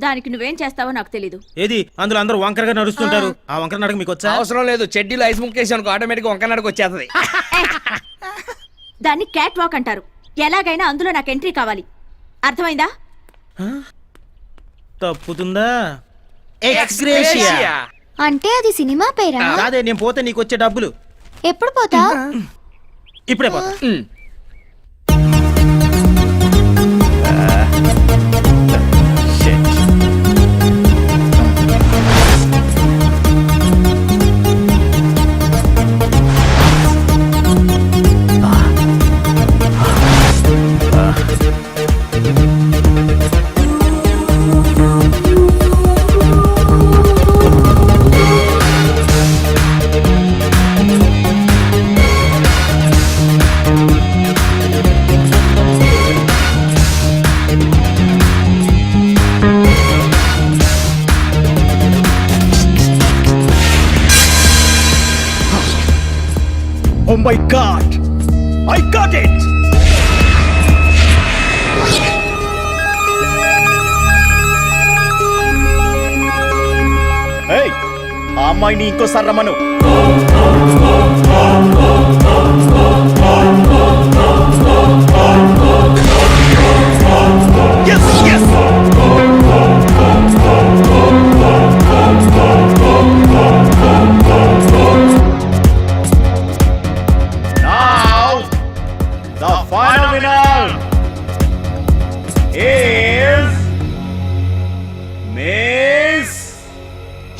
దానికి నువ్వేం చేస్తావో నాకు తెలీదు. ఏది అందులో అందరూ వంకరగా నడుస్తుంటారు. ఆ వంకర నడక మీకు వచ్చా? అవసరం లేదు. చెడ్డీలో ఐస్ ముక్కేసి అనుకో, ఆటోమేటిక్ వంకర నడక వచ్చేస్తుంది. దాన్ని క్యాట్ వాక్ అంటారు. ఎలాగైనా అందులో నాకు ఎంట్రీ కావాలి. అర్థమైందా? తప్పుతుందా? ఎక్స్‌గ్రేషియా అంటే అది సినిమా పేరా? అదే, నేను పోతే నీకు వచ్చే డబ్బులు. ఎప్పుడు పోతా? ఇప్పుడే పోతా. Oh my God! I got it! Hey! ఆ అమ్మాయిని ఇంకోసారి రమ్మను. Yes, yes! Final winner is Miss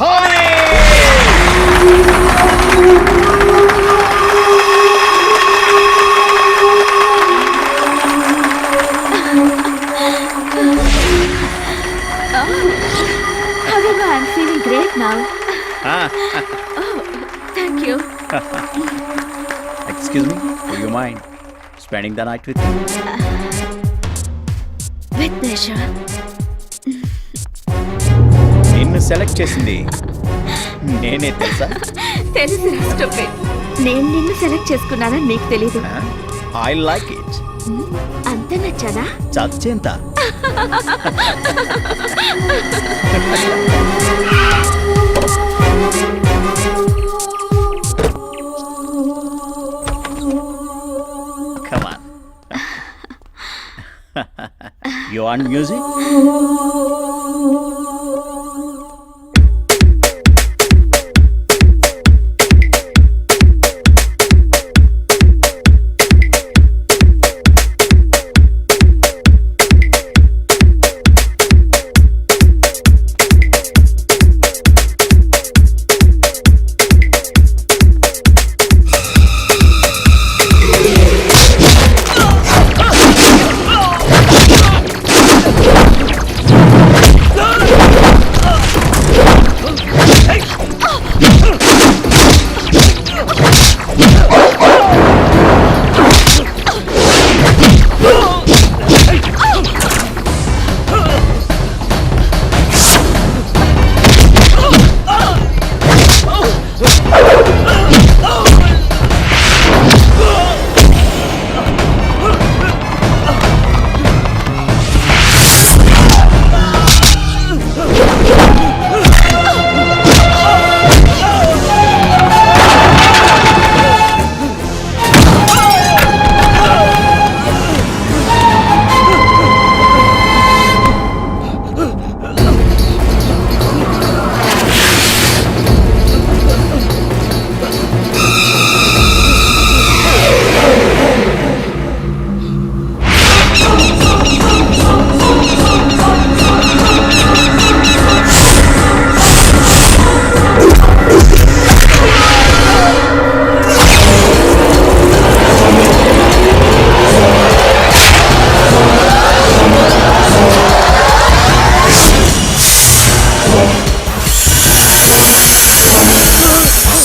Honey. However, I'm feeling great now. Oh, thank you. Excuse me, do you mind spending the night with me? With pleasure. నిన్ను select చేసింది నేనే తెలుసా? తెలుసు. నేను నిన్ను సెలెక్ట్ చేసుకున్నానని నీకు తెలీదు. I like it. అంత నచ్చానా? చచ్చేంత. Come on. You want music?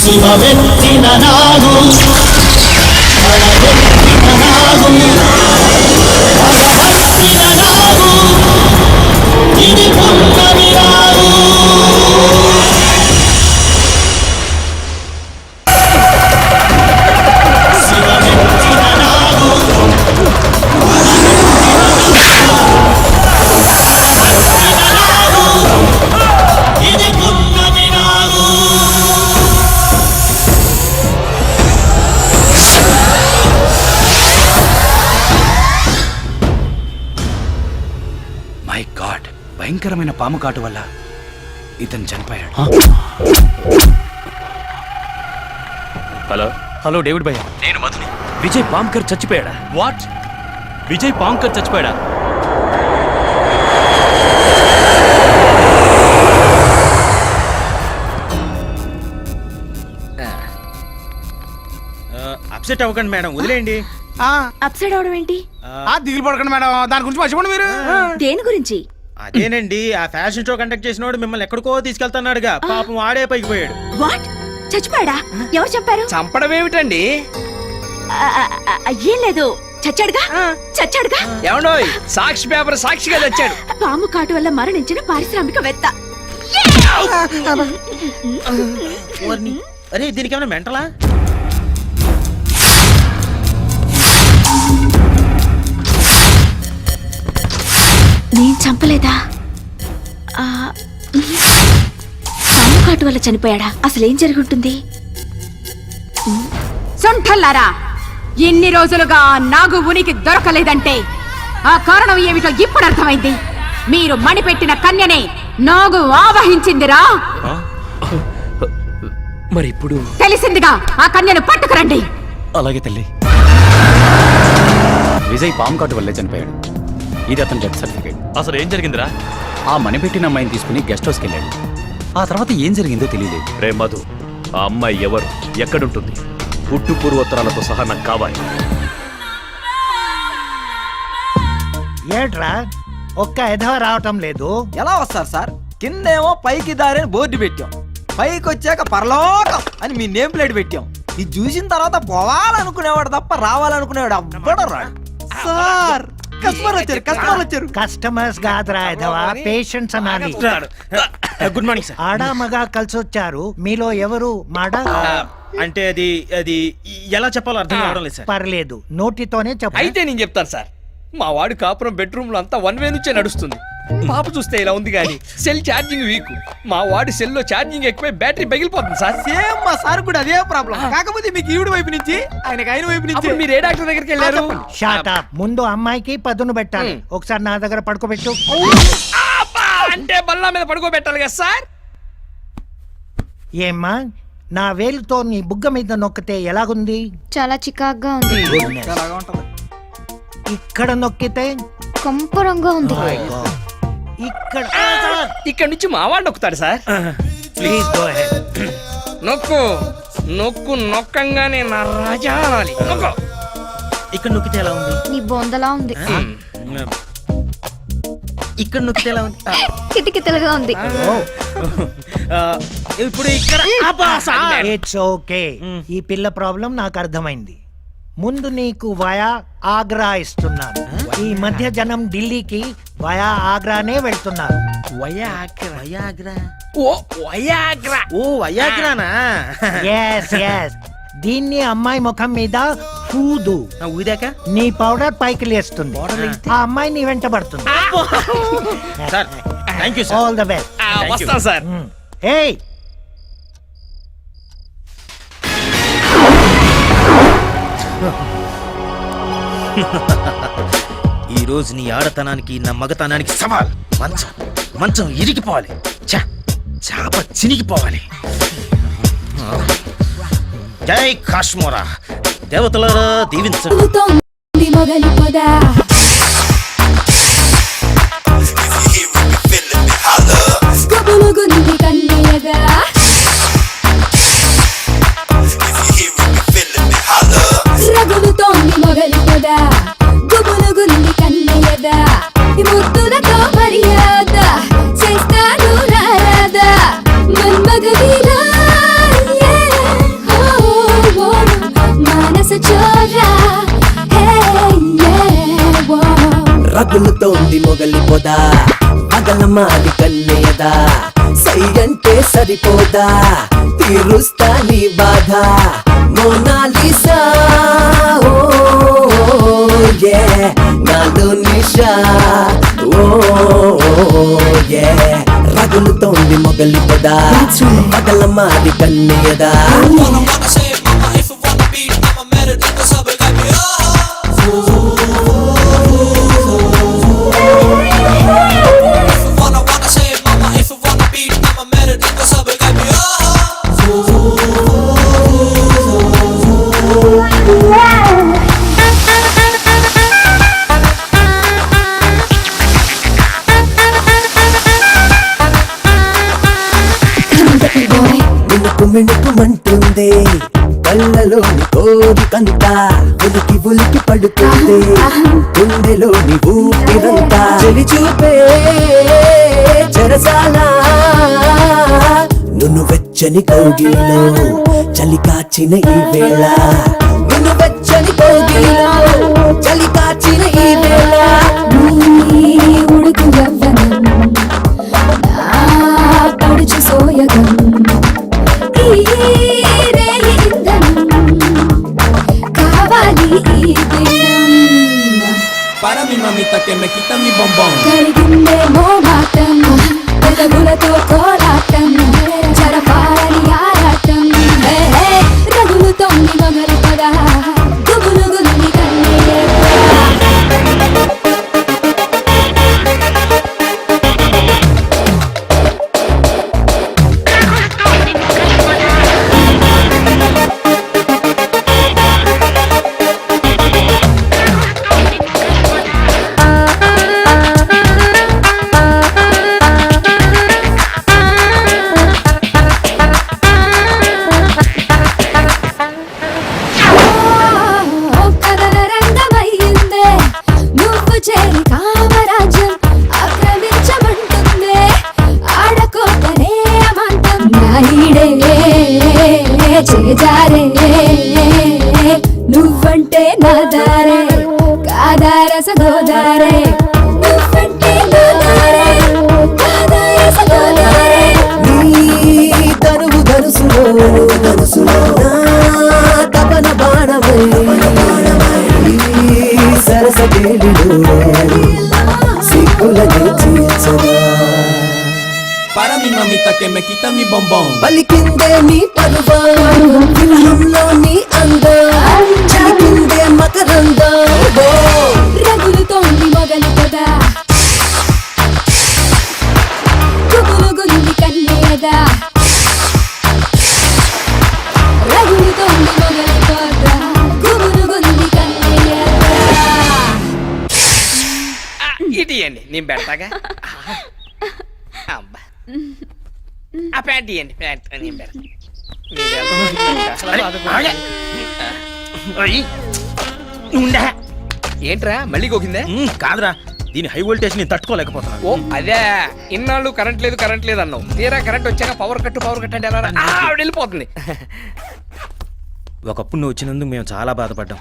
శివమెత్తిన నాగు బలమెత్తిన నాగు భగవంతిన నాగు ఇది పున్నమి నాగు శివమెత్తిన నాగు ఇది పున్నమి నాగు. మై గాడ్, భయంకరమైన పాము కాటు వల్ల ఇతను చనిపోయాడు. హలో హలో డేవిడ్ భయ్య, నేను మధుని. విజయ్ పాంకర్ చచ్చిపోయాడా? వాట్? విజయ్ పాంకర్ చచ్చిపోయాడా? అప్సెట్ అవ్వకండి మేడం, వదిలేయండి. అప్సైడ్ అవడం ఏంటి? దిగులు పడకండి మేడం, దాని గురించి మర్చిపోండి మీరు. దేని గురించి? అదేనండి, ఆ ఫ్యాషన్ షో కండక్ట్ చేసినోడు మిమ్మల్ని ఎక్కడికో తీసుకెళ్తున్నాడుగా, పాపం వాడే పైకి పోయాడు. వాట్? చచ్చిపోయాడా? ఎవరు చెప్పారు? చంపడం ఏమిటండి? ఏం లేదు, చచ్చాడుగా. చచ్చాడుగా. ఏమండోయ్, సాక్షి పేపర్ సాక్షిగా తెచ్చాడు. పాము కాటు వల్ల మరణించిన పారిశ్రామికవేత్త. అరే దీనికి ఏమైనా మెంటలా? నేను చంపలేదా? పాము కాటు వల్ల చనిపోయాడా? అసలేం జరుగుంటుంది? సొంఠల్లారా, ఎన్ని రోజులుగా నాగు ఉనికి దొరకలేదంటే ఆ కారణం ఏమిటో ఇప్పుడు అర్థమైంది. మీరు మణిపెట్టిన కన్యనే నాగు ఆవహించిందిరా. మరి ఇప్పుడు తెలిసిందిగా, ఆ కన్యను పట్టుకురండి. అలాగే తల్లి. విజయ్ పాము కాటు వల్లే చనిపోయాడు. ఇది అతని డెత్ సర్టిఫికేట్. అసలు ఏం జరిగిందిరా? ఆ మణిపెట్టిన అమ్మాయిని తీసుకుని గెస్ట్ హౌస్కి వెళ్ళాడు. ఆ తర్వాత ఏం జరిగిందో తెలియలేదు. రే మధు, ఆ అమ్మాయి ఎవరు, ఎక్కడుంటుంది? పుట్టు పూర్వోత్తరాలతో సహా నాకు కావాలి. ఏట్రా ఒక్క ఎధవ రావటం లేదు? ఎలా వస్తారు సార్? కిందేమో పైకి దారి అని బోర్డు పెట్టాం, పైకి వచ్చాక పరలోకం అని మీ నేమ్ ప్లేట్ పెట్టాం. ఇది చూసిన తర్వాత పోవాలనుకునేవాడు తప్ప రావాలనుకునేవాడు అవ్వడం రాడు. సార్ కస్టమర్లు వచ్చారు. కస్టమర్స్ కాదురా ఎధవ, పేషెంట్స్ అనాలి. Good morning sir. ఆడా మగా కలిసి వచ్చారు. మీలో ఎవరు మాడా? అంటే అది అది ఎలా చెప్పాలో అర్థం కావడం లేదు సార్. పర్లేదు, నోటితోనే చెప్పు. అయితే నేను చెప్తాను సార్. మా వాడు కాపురం బెడ్రూమ్ లో అంతా వన్ వే నుంచే నడుస్తుంది. పాప చూస్తే ఇలా ఉంది కానీ సెల్ ఛార్జింగ్ వీక్. మా వాడి సెల్ లో ఛార్జింగ్ ఎక్కువై బ్యాటరీ పగిలిపోతుంది సార్. సేమ్ మా సార్ కూడా అదే ప్రాబ్లం. కాకపోతే మీకు ఈవిడ వైపు నుంచి ఆయనకి ఆయన వైపు నుంచి. మీరు ఏ డాక్టర్ దగ్గరికి వెళ్ళారు? Shot up. ముందు అమ్మాయికి పదును పెట్టాలి. ఒకసారి నా దగ్గర పడుకోబెట్టు. అంటే బల్లా మీద పడుకోబెట్టాలి కదా సార్. ఏమ్మా, నా వేలుతో నీ బుగ్గ మీద నొక్కితే ఎలాగుంది? చాలా చికాగ్గా ఉంది. ఇక్కడ నొక్కితే కంపరంగా ఉంది. ఇక్కడ ఇక్కడ నుంచి మా వాడు నొక్కుతాడు సార్. Please go ahead. నొక్కు నొక్కు నొక్కంగానే నా రాజా అనాలి. నొక్కు. ఇక్కడ నొక్కితే ఎలా ఉంది? నీ బొందలా ఉంది. ఇక్కడ నొక్కితే ఎలా ఉంది? కిటికితలుగా ఉంది. ఇప్పుడు ఇక్కడ ఇట్స్ ఓకే. ఈ పిల్ల ప్రాబ్లం నాకు అర్థమైంది. ముందు నీకు వయా ఆగ్రా ఇస్తున్నాను. ఈ మధ్య జనం ఢిల్లీకి వయా ఆగ్రానే వెళ్తున్నారు. Yes yes. దీన్ని అమ్మాయి ముఖం మీద ఊదు. ఊదాక నీ పౌడర్ పైకి లేస్తుంది. ఆ అమ్మాయి నీ వెంట పడుతుంది. All the best. వస్తాను సార్. ఏయ్, ఈ రోజు నీ ఆడతనానికి నా మగతనానికి సవాల్. మంచం మంచం ఇరిగిపోవాలి. చాప చినిగిపోవాలి. జై కాశ్మోరా. దేవతలారా దీవించండి. మొగలి పొద గబులుగుంది కన్నెయగా రగులుతోంది మొగలి పొద గుబులుగుంది కన్నెయగా ముద్దులతో మర్యాద చేస్తాను రారాదా మన్మగలీలా మానస చోరా రగులుతోంది మొగలి పొద పగలమాది కన్నయ్యదా సైగంటే సరిపోదా తీరుస్తా నీ బాధ మోనాలిసా నాలో నిషా రగులుతోంది మొగలి పొద పగలమాది కన్నయ్యదా మిణుకుమంటుంది కళ్ళలోని కోరికంతా ఉలికి ఉలికి పడుతుంది గుండెలోని ఊపిరంతా చెలి చూపే చెరసాలా నువ్వు వెచ్చని కౌగిలిలో చలి కాచిన ఈ వేళ నువ్వు వెచ్చని కౌగిలిలో చలి కాచిన ఈ వేళ ఉడుకు యవ్వనం పడుచు సోయగం Para mi mamita que me quita mi bombón. కలిగిందే మోమాటం పెదవులతో కోలాటం జరపాలని ఆరాటం రగులుతోంది మొగలి పొద గుబులుగుంది కన్నయ్య చేజారే నువ్వంటే నా దారే కాదారస గోదారే నువ్వంటే నా దారే కాదారస గోదారే నీ తరువు మనసులో నా తపన బాణమై సరస కేళిలో సిక్కులని చీల్చవా Para mi mamita que me quita mi bombón. పలికిందే నీ పలువా విరహంలో నీ అందం చిలికిందే మకరందం రగులుతోంది మొగలు కదా గుబులుగుంది కన్నేయదా రగులుతోంది మొగలు కదా గుబులుగుంది కన్నేయదా ఇటు ఇవ్వండి నేను పెడతాగా అబ్బా ఆ ప్యాంట్ ఇవ్వండి ప్యాంట్ నేను పెడతా ఏంట్రా మళ్ళీ గోకిందే కాదురా దీని హై వోల్టేజ్ నేను తట్టుకోలేకపోతున్నాను. ఓ అదే ఇన్నాళ్ళు కరెంట్ లేదు అన్నావు తీరా కరెంట్ వచ్చాక పవర్ కట్ అంటే ఎలా ఆవిడ వెళ్ళిపోతుంది. ఒకప్పుడు నువ్వు వచ్చినందుకు మేము చాలా బాధపడ్డాం.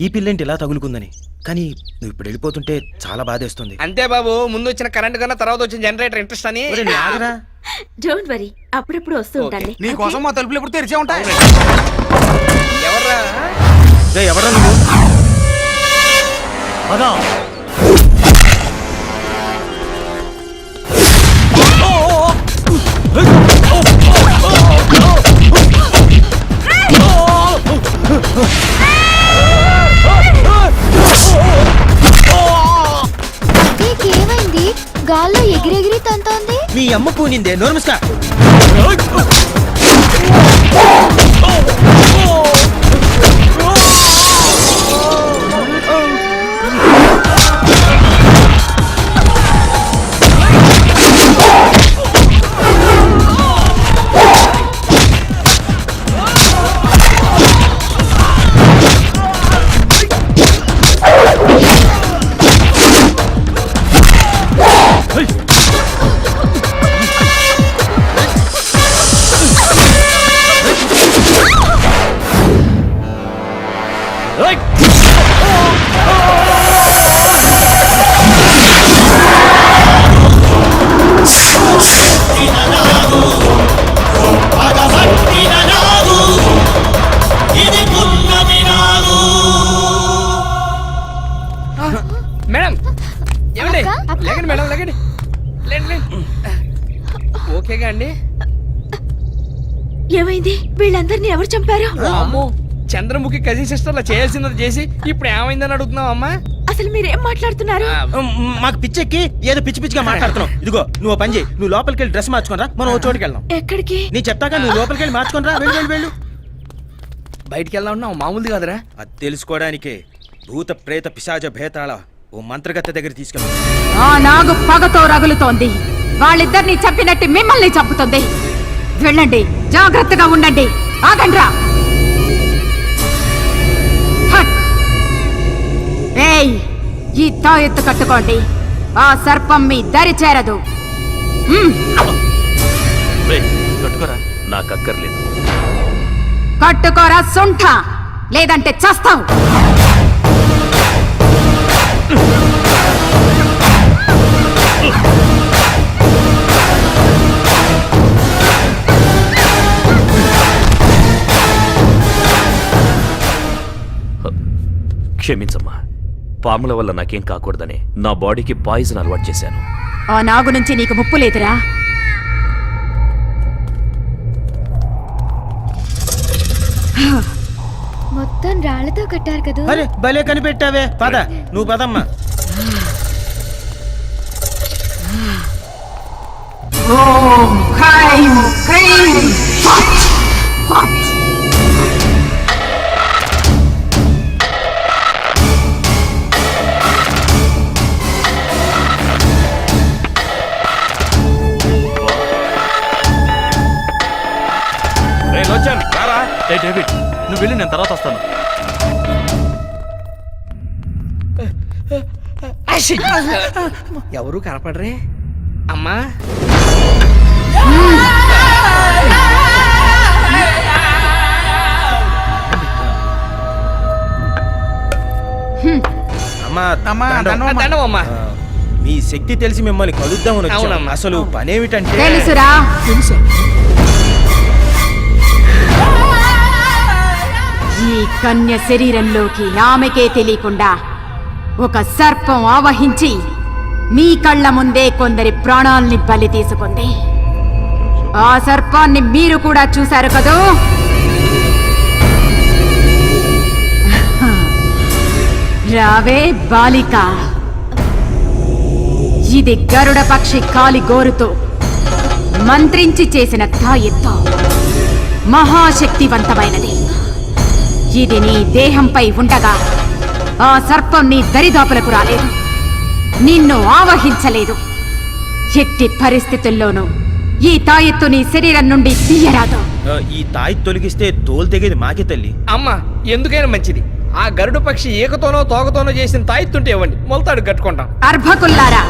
ఈ పిల్లేంటి ఇలా తగులుకుందని. కానీ నువ్వు ఇప్పుడు వెళ్ళిపోతుంటే చాలా బాధేస్తుంది. అంతే బాబు, ముందు వచ్చిన కరెంట్ కన్నా తర్వాత వచ్చిన జనరేటర్ ఇంట్రెస్ట్ అని. డోంట్ వరీ, అప్పుడప్పుడు వస్తూ ఉంటాను. నీ కోసం మా తలుపులు ఎప్పుడు తెరిచే ఉంటాయి. ఎవర్రా ఎవరా నువ్వు? నీకేమైంది? గాల్లో ఎగిరెగిరి తంతోంది. మీ అమ్మ పూనిందే నోర్మస్కా. మేడం ఏమండి లేకండి మేడం లేకండి లేండి ఓకేగా అండి. ఏమైంది? వీళ్ళందరినీ ఎవరు చంపారు? అమ్మో, చంద్రముఖి కజిన్ సిస్టర్లా చేయాల్సినది చేసి ఇప్పుడు ఏమైందని అడుగుతున్నావు అమ్మా? అసలు మీరేం మాట్లాడుతున్నారు? మాకు పిచ్చెక్కి ఏదో పిచ్చి పిచ్చిగా మాట్లాడుతున్నావు. ఇదిగో నువ్వు పని చేయి, నువ్వు లోపలికి వెళ్ళి డ్రెస్ మార్చుకోనరా, మనం ఓ చోటుకి వెళ్దాం. ఎక్కడికి? నీ చెప్తాగా, నువ్వు లోపలికి వెళ్ళి మార్చుకోనరా. వెళ్ళు. బయటికి వెళ్దాం ఉన్నావు, మామూలుది కాదురా. అది తెలుసుకోవడానికే భూత ప్రేత పిశాచ భేతాళ ఓ మంత్రగత్తె దగ్గర తీసుకెళ్ళి. ఆ నాగు పగతో రగులుతోంది. వాళ్ళిద్దరిని చంపినట్టు మిమ్మల్ని చంపుతుంది. వెళ్ళండి, జాగ్రత్తగా ఉండండి. ఆగండ్రా. ఏయ్, ఈ తాయెత్తు కట్టుకోండి. ఆ సర్పం మీ దరి చేరదు. నాకు అక్కర్లేదు. కట్టుకోరా సుంఠ, లేదంటే చస్తావు. క్షమించమ్మా, పాముల వల్ల నాకేం కాకూడదని నా బాడీకి పాయిజన్ అలవాటు చేశాను. ఆ నాగు నుంచి నీకు ముప్పు లేదురా. మొత్తం రాళ్లతో కట్టారు కదా. అరే భలే కనిపెట్టావే. పద, నువ్వు పదమ్మా. ఓం హ్రైం హ్రీం ఫట్ ఫట్. డేవిడ్, నువ్వు వెళ్ళి నేను తర్వాత వస్తాను. ఎవరు కనపడరే అమ్మా? అమ్మా, మీ శక్తి తెలిసి మిమ్మల్ని కలుద్దామని వచ్చాం. అసలు పనేమిటంటే తెలుసురా. ఈ కన్య శరీరంలోకి ఆమెకే తెలియకుండా ఒక సర్పం ఆవహించి మీ కళ్ళ ముందే కొందరి ప్రాణాల్ని బలి తీసుకుంది. ఆ సర్పాన్ని మీరు కూడా చూశారు కదూ? రావే బాలిక, ఇది గరుడ పక్షి కాలి గోరుతో మంత్రించి చేసిన తాయెత్తు మహాశక్తివంతమైనది. ఇది నీ దేహంపై ఉండగా ఆ సర్పం నీ దరిదాపులకు రాలేదు, నిన్ను ఆవహించలేదు. ఎట్టి పరిస్థితుల్లోనూ ఈ తాయెత్తు నీ శరీరం నుండి తీయరాదు. ఈ తాయి తొలగిస్తే తోలు తెగేది మాకే తల్లి. అమ్మా ఎందుకైనా మంచిది ఆ గరుడ పక్షి ఏకతోనో తోకతోనో చేసిన తాయిత్తుంటే ఇవ్వండి, మొలతాడు కట్టుకుంటాం. అర్భకుల్లారా,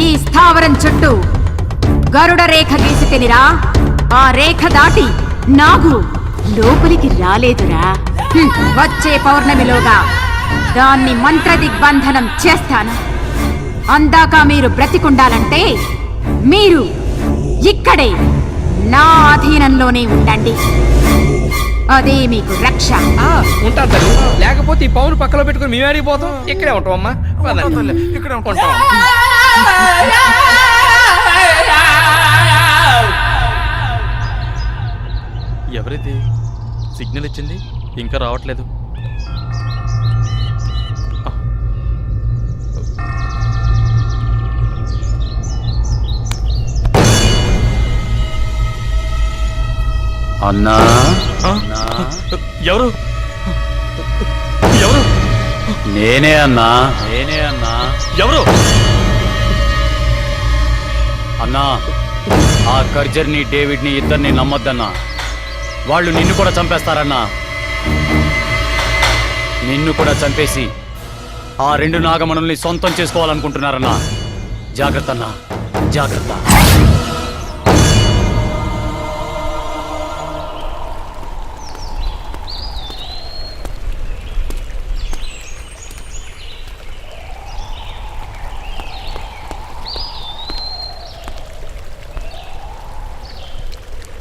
ఈ స్థావరం చుట్టూ గరుడ రేఖ గీసి తినిరా. ఆ రేఖ దాటి నాగు లోపలికి రాలేదురా. వచ్చే పౌర్ణమిలోగా దాన్ని మంత్ర దిగ్బంధనం చేస్తాను. అందాక మీరు బ్రతికుండాలంటే మీరు ఇక్కడే నా అధీనంలోనే ఉండండి. అదే మీకు రక్ష. ఉంటాను తల్లి, లేకపోతే ఈ పౌను పక్కలో పెట్టుకుని మేము ఆడిపోతాం. ఇక్కడే ఉంటాం అమ్మా, ఇక్కడే ఉంటాం. ఎవరిది సిగ్నల్ ఇచ్చింది ఇంకా రావట్లేదు? అన్నా ఎవరు ఎవరు? నేనే అన్నా. ఎవరు అన్నా, ఆ కర్జర్ని డేవిడ్ని ఇద్దరిని నమ్మొద్దన్నా. వాళ్ళు నిన్ను కూడా చంపేస్తారన్నా. నిన్ను కూడా చంపేసి ఆ 2 నాగమణుల్ని సొంతం చేసుకోవాలనుకుంటున్నారన్నా. జాగ్రత్త అన్నా, జాగ్రత్త.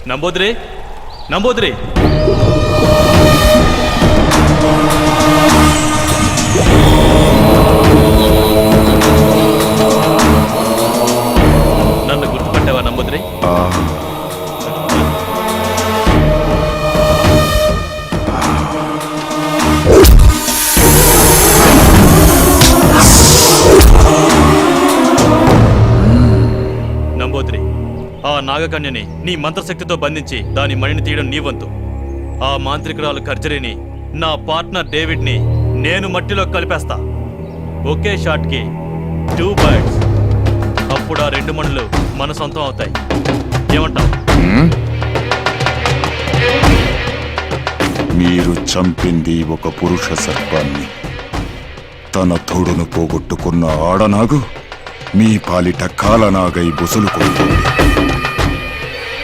నంబూద్రి, నంబూద్రి, నన్ను గుర్తుపట్టావా నంబూద్రి? నంబూద్రి, ఆ నాగకన్యని నీ మంత్రశక్తితో బంధించి దాని మణిని తీయడం నీ వంతు. ఆ మాంత్రికురాలు కర్జరీని, నా పార్ట్నర్ డేవిడ్ని నేను మట్టిలో కలిపేస్తా. ఒకే షాట్కి 2 బర్డ్స్. అప్పుడు ఆ 2 మణులు మన సొంతం అవుతాయి. ఏమంటావు? మీరు చంపింది ఒక పురుష సర్పాన్ని. తన తోడును పోగొట్టుకున్న ఆడనాగు మీ పాలిట కాలనాగై బుసలు కొడుతుంది.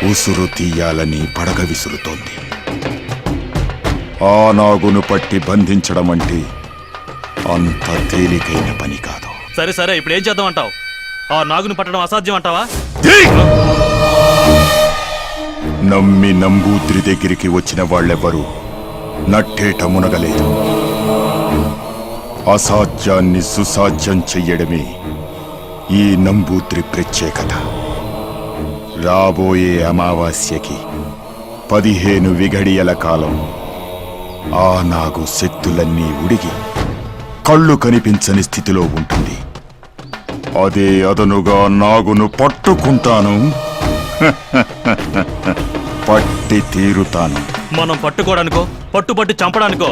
ఉసురు తీయాలని పడగ విసురుతోంది. ఆ నాగును పట్టి బంధించడం అంటే అంత తేలికైన పని కాదు. సరే సరే, ఇప్పుడు ఏం చేద్దాం అంటావు? ఆ నాగును పట్టడం అసాధ్యం అంటావా? నమ్మి నంబూద్రి దగ్గరికి వచ్చిన వాళ్ళెవ్వరూ నట్టేట మునగలేదు. అసాధ్యాన్ని సుసాధ్యం చెయ్యడమే ఈ నంబూద్రి ప్రత్యేకత. రాబోయే అమావాస్యకి 15 విఘడియల కాలం ఆ నాగు శక్తులన్నీ ఉడిగి కళ్ళు కనిపించని స్థితిలో ఉంటుంది. అదే అదనుగా నాగును పట్టుకుంటాను. పట్టి తీరుతాను. మనం పట్టుకోవడానికో పట్టుపట్టు చంపడానికో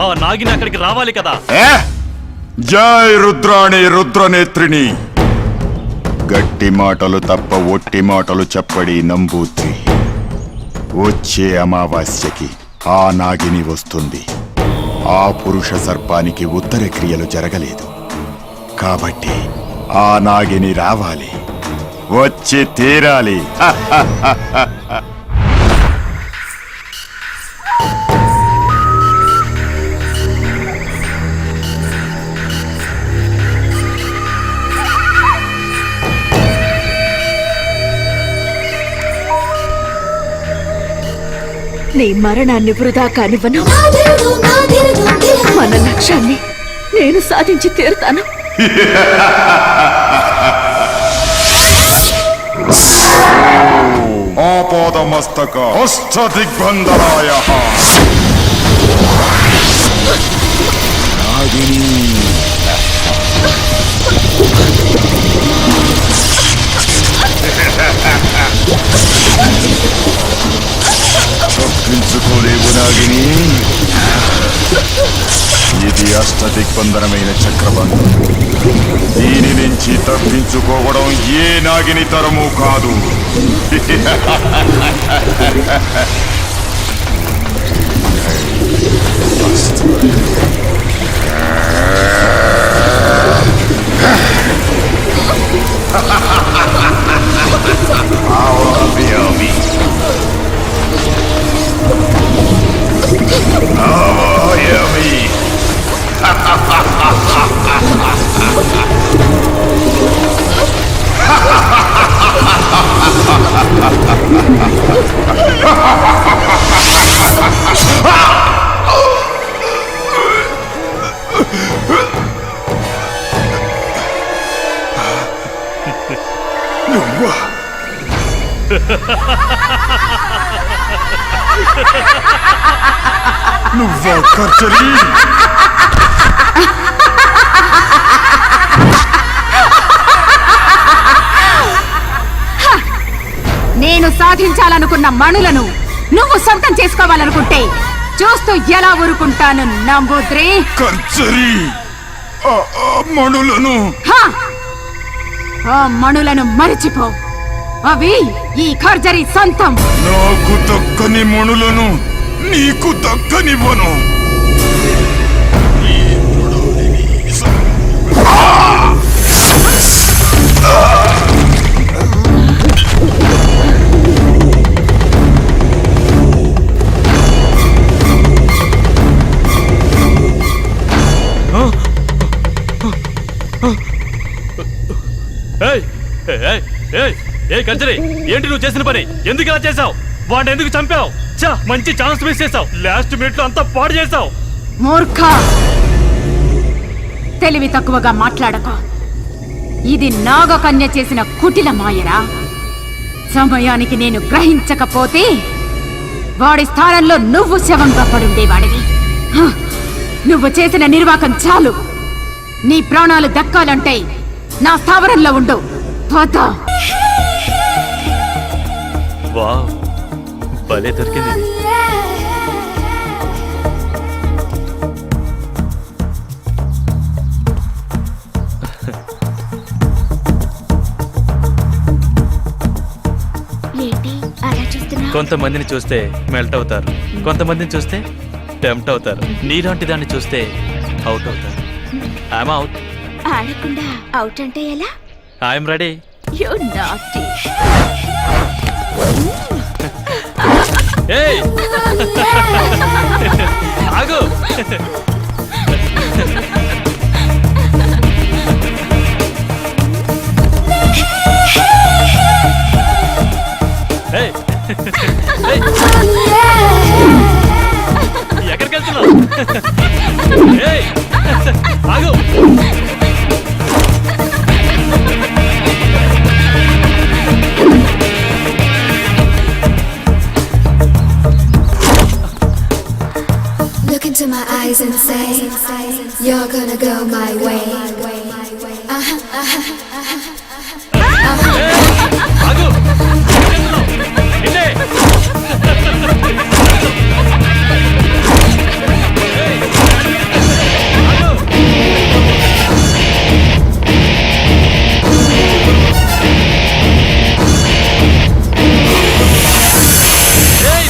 ఆ నాగిని అక్కడికి రావాలి కదా. జై రుద్రాణి రుద్రనేత్రిని. గట్టి మాటలు తప్ప ఒట్టి మాటలు చెప్పడి నంబూద్రి. వచ్చే అమావాస్యకి ఆ నాగిని వస్తుంది. ఆ పురుష సర్పానికి ఉత్తర క్రియలు జరగలేదు కాబట్టి ఆ నాగిని రావాలి, వచ్చి తీరాలి. నీ మరణాన్ని వృధా కానివ్వను. మన లక్ష్యాన్ని నేను సాధించి తీరుతాను. ఆపాదమస్తక అష్టదిగ్బంధనాయ నాగిని. తప్పించుకోలేవు నాగిని. ఇది అష్టదిగ్బంధనమైన చక్రబంధం. దీని నుంచి తప్పించుకోవడం ఏ నాగిని తరము కాదు. నువ్వా కర్చరీ? నేను సాధించాలనుకున్న మణులను నువ్వు సొంతం చేసుకోవాలనుకుంటే చూస్తూ ఎలా ఊరుకుంటాను నంబూద్రి? కర్చరీ, మణులను ఆ మణులను మరిచిపో. అవి ఈ ఖర్జరీ సొంతం. నాకు దక్కని మణులను నీకు దక్కనివ్వను. కర్జరీ, ఏంటి నువ్వు చేసిన పని? ఎందుకు ఇలా చేసావు? వాడిని ఎందుకు చంపావు? మంచి ఛాన్స్ మిస్ చేసావు. లాస్ట్ మినిట్ లో అంతా పాడు చేసావు. మూర్ఖ, తెలివి తక్కువగా మాట్లాడకో. ఇది నాగకన్య చేసిన కుటిల మాయరా. సమయానికి నేను గ్రహించకపోతే వాడి స్థానంలో నువ్వు శవంగా పడుండేవాడివి. నువ్వు చేసిన నిర్వాకం చాలు. నీ ప్రాణాలు దక్కాలంటే నా స్థావరంలో ఉండు. పద. వావ్, భలే దొరికింది. కొంతమందిని చూస్తే మెల్ట్ అవుతారు, కొంతమందిని చూస్తే టెంప్ట్ అవుతారు. నీలాంటి దాన్ని చూస్తే అవుట్ అవుతారు. I'm out. ఆడకుండా అవుట్ అంటే ఎలా? I'm ready. You naughty. ఏయ్ ఆగు. ఎక్కడికి వెళ్తున్నావు? ఏయ్ ఆగు. Look into my eyes and say, you're gonna go my way. ఆగు.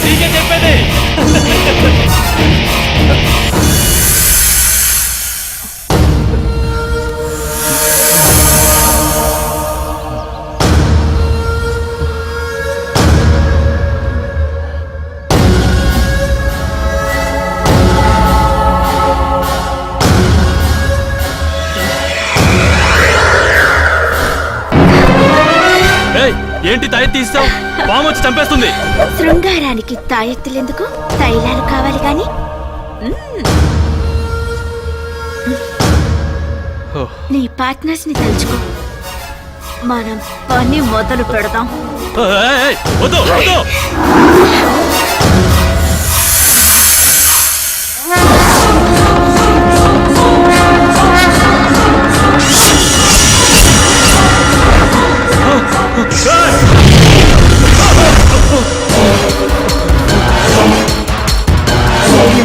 నీకే చెప్పేది. ఏంటి తాయెత్తు తీస్తావు? పాము వచ్చి చంపేస్తుంది. శృంగారానికి తాయెత్తులెందుకు? తైలాలు కావాలి గాని. నీ పార్ట్నర్స్ ని తలుచుకో, మనం పని మొదలు పెడదాం. వద్దు వద్దు.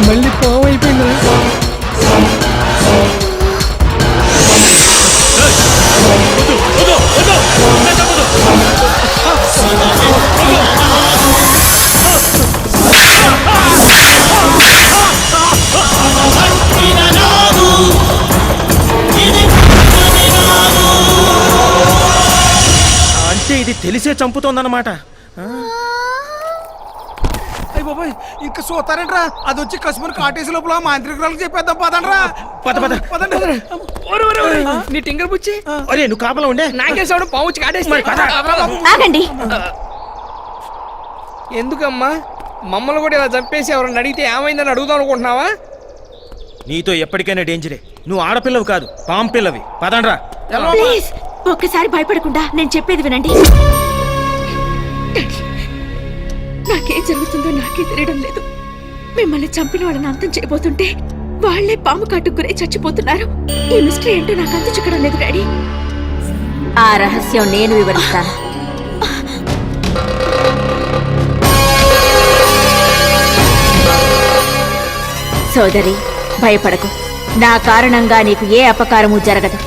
మళ్ళీ పాము అయిపోయిందా? అంటే ఇది తెలిసే చంపుతోందన్నమాట. అయ్య బాబాయ్, ఇంకా చూస్తారంట్రా? అది వచ్చి కసుమని కాటేసి లోపల మాంత్రికురాలకు చెప్పేద్దాం. పదండ్రా, పద పద పదండి. నీ టింగర్ బుచ్చి, అరే నువ్వు కాపలా ఉండే. నాకేసాడు పాము వచ్చి కాటేసి. ఆగండి. ఎందుకమ్మా మమ్మల్ని కూడా ఇలా చంపేసి ఎవరన్నా అడిగితే ఏమైందని అడుగుదాం అనుకుంటున్నావా? నీతో ఎప్పటికైనా డేంజరే. నువ్వు ఆడపిల్లవి కాదు, పాము పిల్లవి. పదండ్రా. ప్లీజ్ ఒక్కసారి భయపడకుండా నేను చెప్పేది వినండి. నాకేం జరుగుతుందో నాకే తెలియడం లేదు. మిమ్మల్ని చంపిన వాళ్ళని అంతం చేయబోతుంటే వాళ్లే పాము కాటుకురే చచ్చిపోతున్నారు. ఈ మిస్టరీ ఏంటో నాకు అంత చిక్కడం లేదు డాడీ. ఆ రహస్యం నేను వివరిస్తాను. సోదరి, భయపడకు. నా కారణంగా నీకు ఏ అపకారము జరగదు.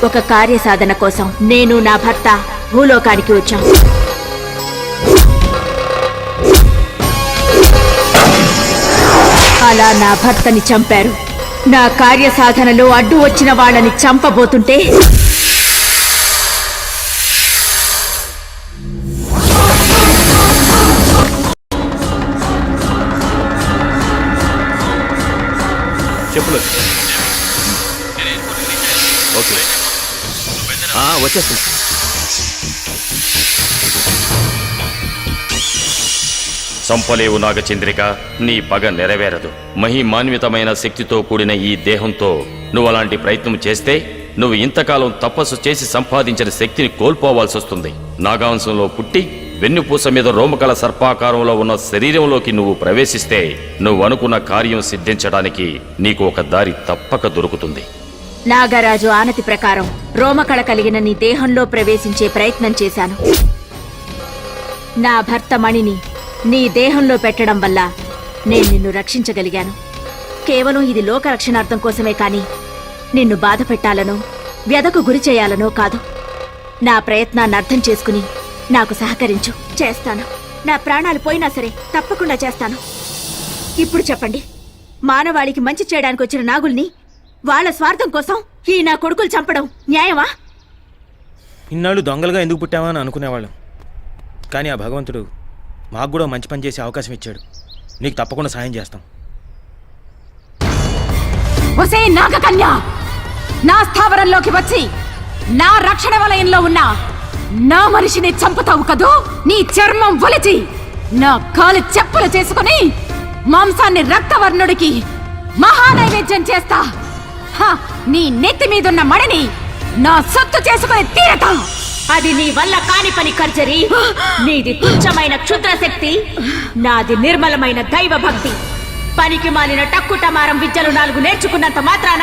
ఒక కార్యసాధన కోసం నేను నా భర్త భూలోకానికి వచ్చాం. అలా నా భర్తని చంపారు. నా కార్యసాధనలో అడ్డు వచ్చిన వాళ్ళని చంపబోతుంటే చెప్పులు. ఓకే, వచ్చేస్తుంది. చంపలేవు నాగచంద్రిక, నీ పగ నెరవేరదు. మహిమాన్వితమైన శక్తితో కూడిన ఈ దేహంతో నువ్వు అలాంటి ప్రయత్నం చేస్తే నువ్వు ఇంతకాలం తపస్సు చేసి సంపాదించిన శక్తిని కోల్పోవాల్సి వస్తుంది. నాగాంశంలో పుట్టి వెన్నుపూస మీద రోమకల సర్పాకారంలో ఉన్న శరీరంలోకి నువ్వు ప్రవేశిస్తే నువ్వు అనుకున్న కార్యం సిద్ధించడానికి నీకు ఒక దారి తప్పక దొరుకుతుంది. నాగరాజు ఆనతి ప్రకారం రోమకళ కలిగిన నీ దేహంలో ప్రవేశించే ప్రయత్నం చేశాను. నా భర్త మణిని నీ దేహంలో పెట్టడం వల్ల నేను నిన్ను రక్షించగలిగాను. కేవలం ఇది లోక రక్షణార్థం కోసమే కాని నిన్ను బాధ పెట్టాలనో వ్యధకు గురి చేయాలనో కాదు. నా ప్రయత్నాన్ని అర్థం చేసుకుని నాకు సహకరించు. చేస్తాను. నా ప్రాణాలు పోయినా సరే తప్పకుండా చేస్తాను. ఇప్పుడు చెప్పండి, మానవాళికి మంచి చేయడానికి వచ్చిన నాగుల్ని వాళ్ళ స్వార్థం కోసం ఈ నా కొడుకులు చంపడం న్యాయమా? ఇన్నాళ్ళు దొంగలుగా ఎందుకు పుట్టావా అని అనుకునేవాళ్ళం. కానీ ఆ భగవంతుడు మాకు కూడా మంచి పని చేసే అవకాశం ఇచ్చాడు. నీకు తప్పకుండా సాయం చేస్తాం. ఒసే నాగకన్య, నా స్థావరంలోకి వచ్చి నా రక్షణ వలయంలో ఉన్న నా మనిషిని చంపుతావు కదూ? నీ చర్మం ఒలిచి నా కాలు చెప్పులు చేసుకుని మాంసాన్ని రక్తవర్ణుడికి మహానైవేద్యం చేస్తా. నీ నెత్తి మీదున్న మడిని నా సొత్తు చేసుకుని తీరతా. అది నీ వల్ల కాని పని కర్జరి. నీది తుచ్చమైన క్షుద్ర శక్తి, నాది నిర్మలమైన దైవ భక్తి. పనికి మాలిన టక్కుటమారం విద్యలు 4 నేర్చుకున్నంత మాత్రాన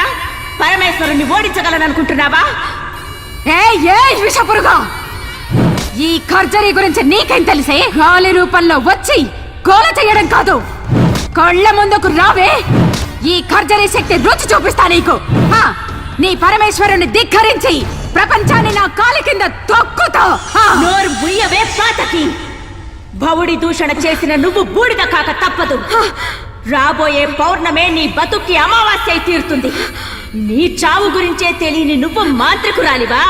పరమేశ్వరుణ్ణి ఓడించగలననుకుంటున్నావా? విషపురుగా, ఈ కర్జరీ గురించి నీకేం తెలిసే? గాలి రూపంలో వచ్చి గోల చేయడం కాదు, కళ్ళ ముందుకు రావే. ఈ కర్జరీ శక్తి రుచి చూపిస్తా నీకు. నీ పరమేశ్వరుని ధిక్కరించి ప్రపంచాన్ని నా కాలి కింద తొక్కుతా. నోరు బుయ్యవే పాతకి. భవుడి దూషణ చేసిన నువ్వు బూడిద కాక తప్పదు. రాబోయే పౌర్ణమే నీ బతుక్కి అమావాస్య అయి తీరుతుంది. నీ చావు గురించే తెలియని నువ్వు మాంత్రికురాలివా?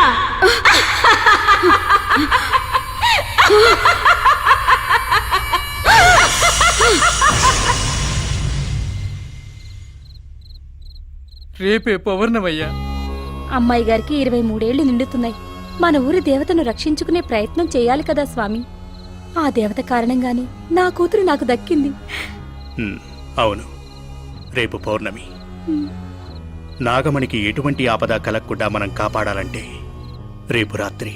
రేపే పౌర్ణమయ్యా. అమ్మాయి గారికి 23 ఏళ్లు నిండుతున్నాయి. మన ఊరి దేవతను రక్షించుకునే ప్రయత్నం చేయాలి కదా స్వామి. ఆ దేవత కారణంగానే నా కూతురు నాకు దక్కింది. అవును, రేపు పౌర్ణమి. నాగమణికి ఎటువంటి ఆపద కలగకుండా మనం కాపాడాలంటే రేపు రాత్రి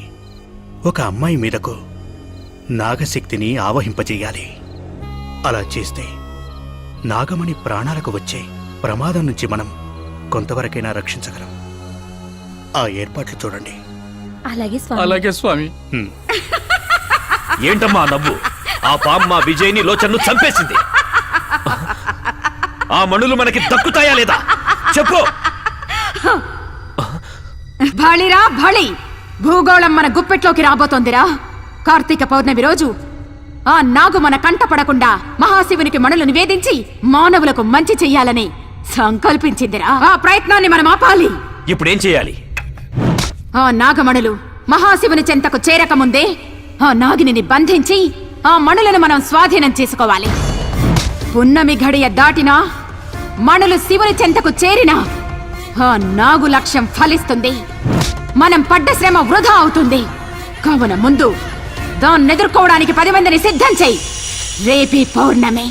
ఒక అమ్మాయి మీదకు నాగశక్తిని ఆవహింపజేయాలి. అలా చేస్తే నాగమణి ప్రాణాలకు వచ్చే ప్రమాదం నుంచి మనం కొంతవరకైనా రక్షించగలం. ఆ ఏర్పాట్లు చూడండి. అలాగే స్వామి. ఏంటమ్మా నవ్వు? ఆ బామ్మ విజయ్ని లోచన్ను చంపేసింది. ఆ మణులు మనకి దక్కుతాయా లేదా చెప్పు. భళిరా భళి, భూగోళం మన గుప్పెట్లోకి రాబోతోందిరా. కార్తీక పౌర్ణమి రోజు ఆ నాగు మన కంట పడకుండా మహాశివునికి మణులు నివేదించి మానవులకు మంచి చెయ్యాలని సంకల్పించిందిరా. ఆ ప్రయత్నాన్ని మనం ఆపాలి. ఇప్పుడేం చేయాలి? ఆ నాగమణులు మహాశివుని చెంతకు చేరకముందే ఆ నాగిని బంధించి ఆ మణులను మనం స్వాధీనం చేసుకోవాలి. పున్నమి ఘడియ దాటినా మణులు శివుని చెంతకు చేరినా ఆ నాగు లక్ష్యం ఫలిస్తుంది. మనం పడ్డ శ్రమ వృధా అవుతుంది. కావున ముందు దాన్ని ఎదుర్కోవడానికి 10 మందిని సిద్ధం చెయ్యి. రేపీ పౌర్ణమి.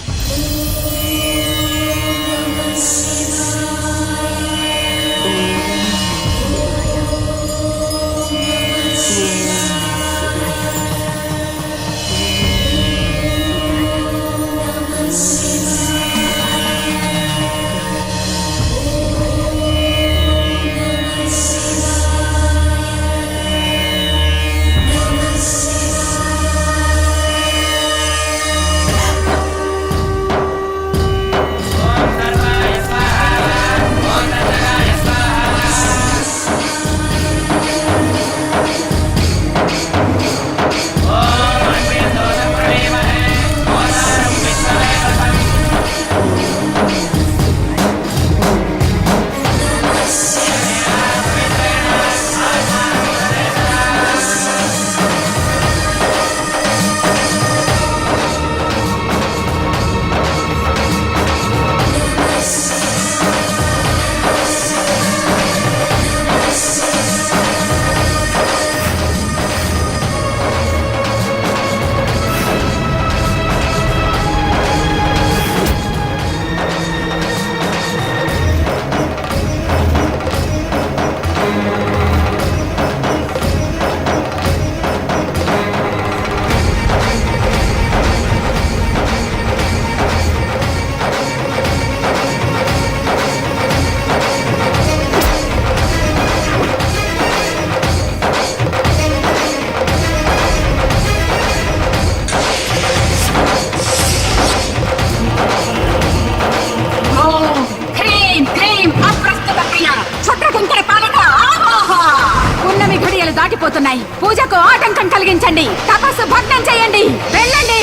దాటిపోతున్నాయి. పూజకు ఆటంకం కలిగించండి. తపస్సు భగ్నం చేయండి. వెళ్ళండి.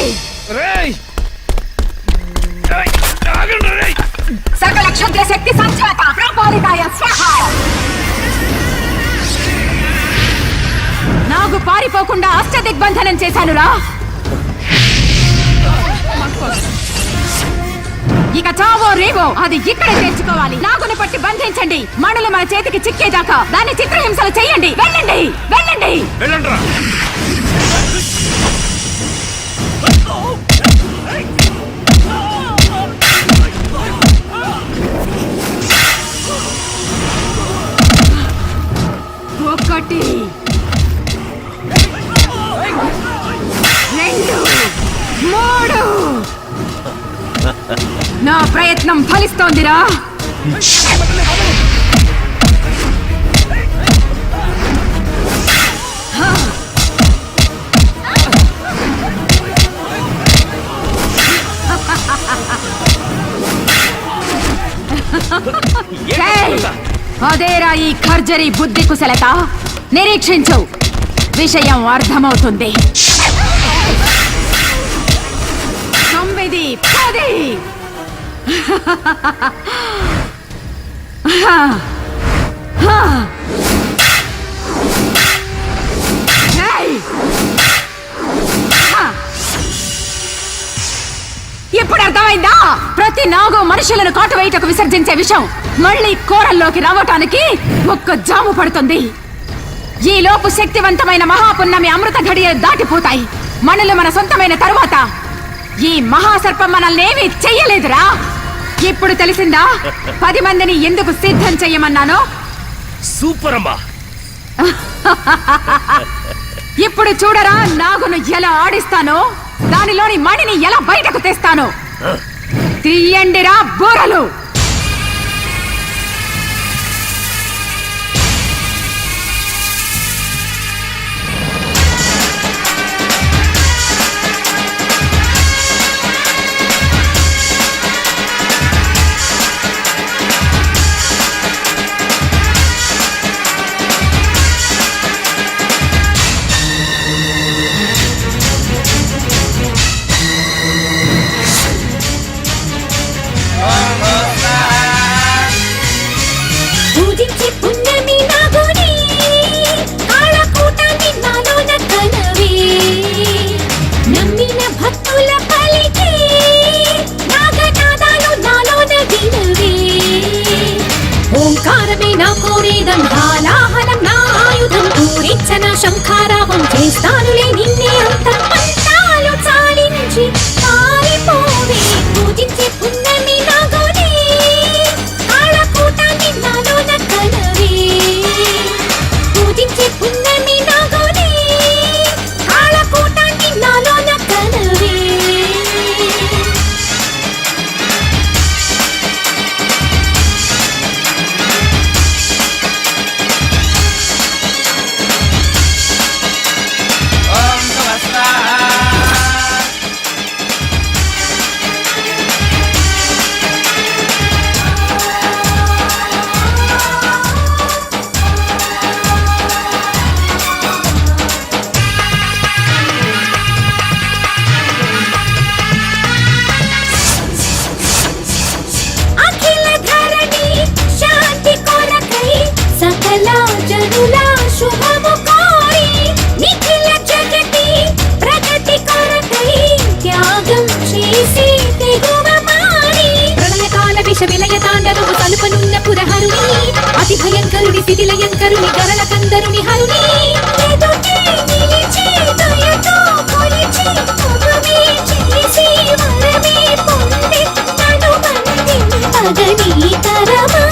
సకల క్షుద్ర శక్తి సంచాత ప్రపాలితాయ స్వాహ. నాగు పారిపోకుండా అష్టదిగ్బంధనం చేశానురా. ఇక చావో రేవో అది ఇక్కడే తెచ్చుకోవాలి. నాగుని పట్టి బంధించండి. మణులు మన చేతికి చిక్కేదాకా దాన్ని చిత్రహింసలు చేయండి. వెళ్ళండి, వెళ్ళండి. ఒకటి, 2, 3. నా ప్రయత్నం ఫలిస్తోందిరా. అదేరా ఈ ఖర్జరి బుద్ధి కుశలత. నిరీక్షించు, విషయం అర్థమవుతుంది. 9, 10. ఇప్పుడు అర్థమైందా? ప్రతి నాగు మనుషులను కాటువేయటకు విసర్జించే విషయం మళ్ళీ కోరల్లోకి రావటానికి ఒక్క జాము పడుతుంది. ఈ లోపు శక్తివంతమైన మహాపున్నమి అమృత ఘడియలు దాటిపోతాయి. మనులు మన సొంతమైన తరువాత ఈ మహాసర్పం మనల్ని ఏమీ చెయ్యలేదురా. ఇప్పుడు తెలిసిందా 10 మందిని ఎందుకు సిద్ధం చెయ్యమన్నాను? సూపర్ అమ్మా. ఇప్పుడు చూడరా నాగును ఎలా ఆడిస్తానో, దానిలోని మణిని ఎలా బయటకు తెస్తానో. తీయండిరా బూరలు. పూజించే పుణ్యమి నాగుని కాళకూటాన్ని నాలోన కనవే. నమ్మిన భక్తుల పలికి నాగనాదాలు నాలోన వినవే. ఓంకారమే నా కోరేదం, హాలాహలం నా ఆయుధం. పూరించన శంఖారావం చేస్తానులే నిన్నే అంతం. పంతాలు చాలించి పారిపోవే. పూజించే పుణ్యమి నాగుని కాళకూటాన్ని నాలోన కనవే. పూజించే పుణ్యమి నాగుని కాళకూటాన్ని నాలోన కనవే. అఖిల ధరణి శాంతి కొరకై సకల జనుల శుభము కోరి నిఖిల జగతి ప్రగతి కొరకై త్యాగం చేసి తెగువ మారి. ప్రళయకాల విష విలయ తాండవము తలుపనున్న పురహరుని అతి భయంకరుని స్థితిలయంకరుని గరళ కందరుని హరుని. ఎదుటే నిలిచి దయతో కొలిచి ఉపమే చేసి వరమే పొంది నడు అగని తరమా.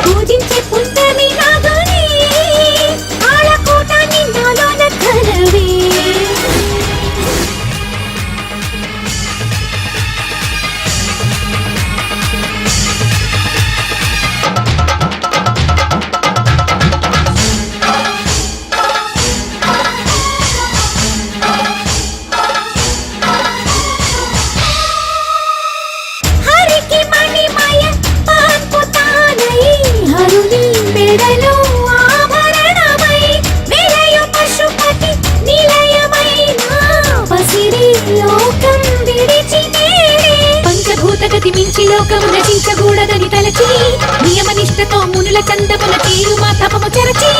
పూజించే పుణ్యమి నాగుని కాళకూటాన్ని నాలోన కనవే. హరికి మణిమయ పాన్పుతానై హరుని మెడలో ఆభరణమై విలయ పశుపతి నిలయమైన పసిరి లోకం విడిచి నేడే. పంచభూతగతి మించి లోకం రచించకూడదని తలచి నియమనిష్టతో మునుల చందముల తీరు మా తపము చెరచి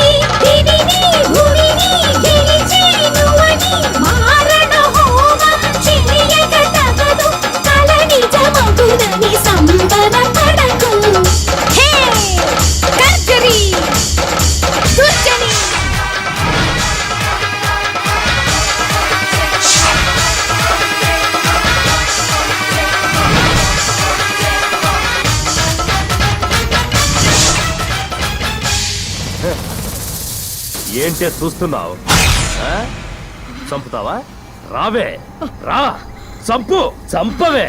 దివిని భూమిని గెలిచి నువ్వని మారణ హోమం చేయక తగదు. కల నిజమగునని సంబర పడకు. హే కర్జరి దుర్జని. ఏంటే చూస్తున్నావు? చంపుతావా? రావే, రా, చంపు, చంపవే.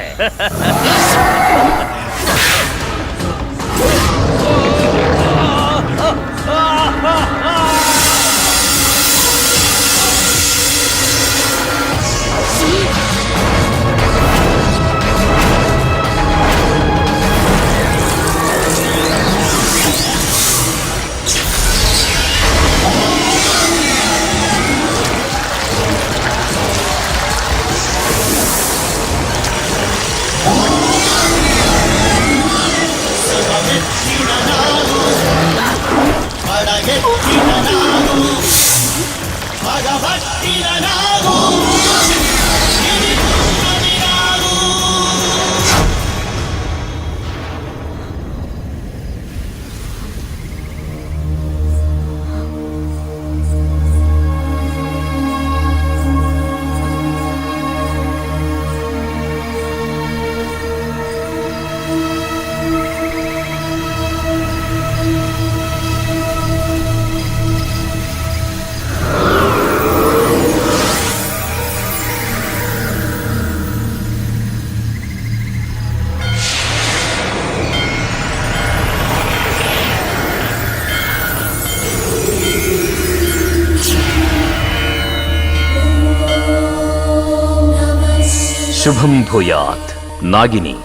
శుభం భూయాత్. నాగిని,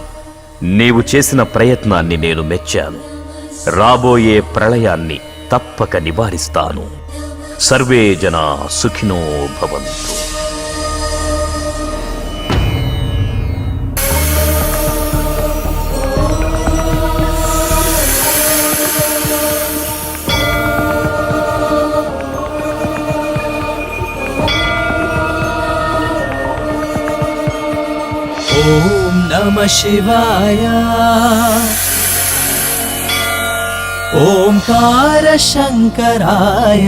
నీవు చేసిన ప్రయత్నాన్ని నేను మెచ్చాను. రాబోయే ప్రళయాన్ని తప్పక నివారిస్తాను. సర్వే జనా సుఖినో భవంతు. ఓం నమః శివాయ. ఓంకార శంకరాయ.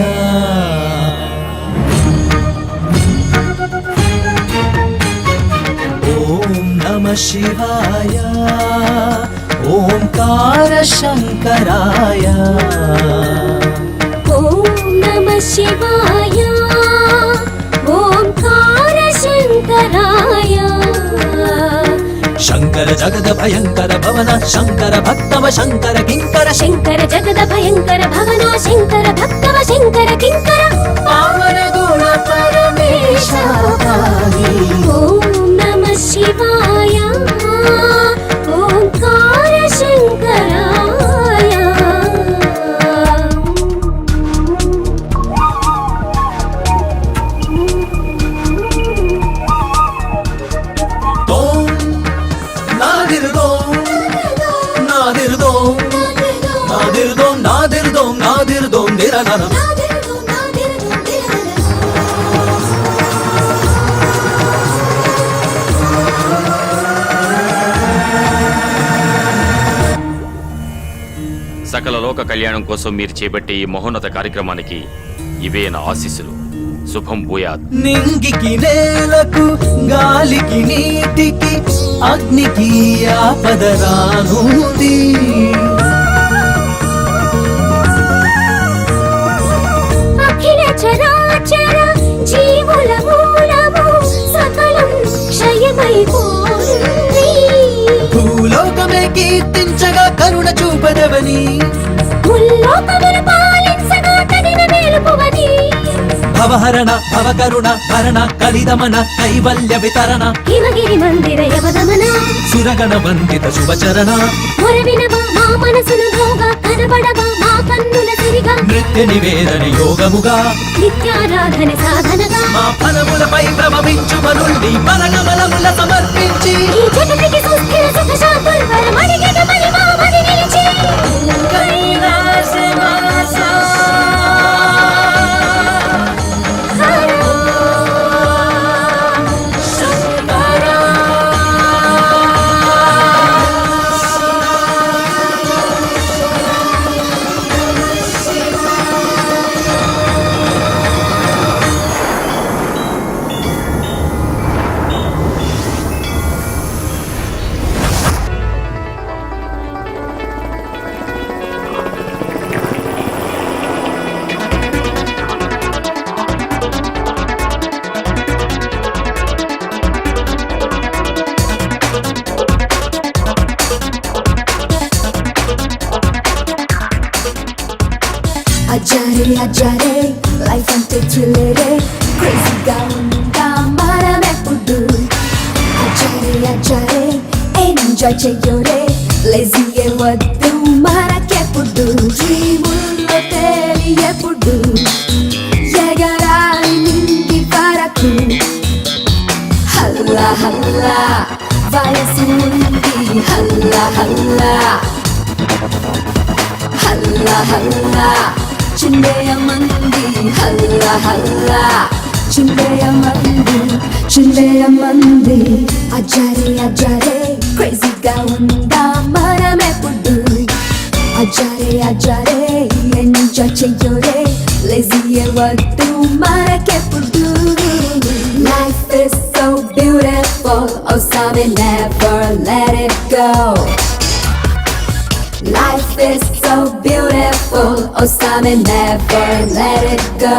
ఓం నమః శివాయ. ఓంకార శంకరాయ. ఓం నమః శివాయ. ఓంకార శంకరాయ. శంకర జగద భయంకర భవన శంకర భక్తవ శంకర కింకర. శంకర జగద భయంకర భవన శంకర భక్తవ శంకర కింకర. పావన గుణ పరమేశ పాహి. ఓం నమః శివాయ. ఓంకార శంకరాయ. దోం నాదిరుదోం నాదిరుదోం నాదిరుదోం నాదిరుదోం నాదిరుదోం దిరనన. సకల లోక కళ్యాణం కోసం మీరు చేపట్టే ఈ మహోన్నత కార్యక్రమానికి ఇవే నా ఆశీస్సులు. శుభం భూయాత్. నింగికి నేలకు గాలికి నీటికి అగ్నికి ఆపద రానుంది. అఖిల చరాచర జీవుల మూలము సకలం క్షయమైపోయింది. భూలోకమే కీర్తించగా కరుణ చూపదవని. ముల్లోకములు పాలించగా కదిన మేలుపువని. భవహరణ భవకరుణ భరణ కలిదమన కైవల్య వితరణ. హిమగిరి మందిర యవదమన. సురగణ వందిత శుభచరణ. మొరవినవా మా మనసును గోగా కనబడవా మా కన్నుల తిరిగా. నిత్య నివేదన యోగముగా నిత్యారాధన సాధనగా. మా ఫలములపై ప్రభవించు మరుల్ని బలగమలముల సమర్పించి. ఈ జగతికి సుస్థిర సుఖ శాంతుల వరమడిగిన మహిమా మది నిలిచి. కైలాసవాస అజ్జారే అజ్జారే లైఫ్ అంటే థ్రిల్లరే. క్రేజీగా ఉందా మనమెప్పుడు. అజ్జారే అజ్జారే ఎంజాయ్ చెయ్యోరే. లేజీయే వద్దు మనకెప్పుడు. డ్రీముల్లో తేలియప్పుడు ఎగరాలి నింగి వరకు. హల్లా హల్లా వయసు ఉంది హల్లా హల్లా. హల్లా హల్లా చిందేయమంది హల్లా హల్లా. చిందేయమంది అజ్జారే అజ్జారే క్రేజీగా ఉందా మనమెప్పుడు. అజ్జారే అజ్జారే ఎంజాయ్ చెయ్యోరే. లేజీయే వద్దు మనకెప్పుడు. Life is so beautiful, oh Sammy, never let it go. Life is so beautiful, oh Sammy, never let it go.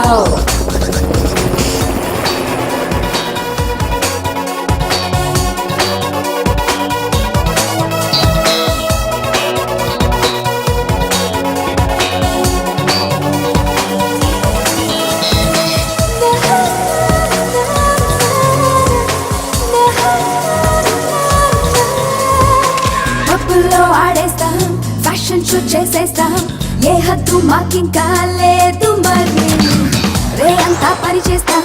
చేసేస్తాం ఏ హద్దు మాకింకా లేదు మరి రే అంతా పని చేస్తాం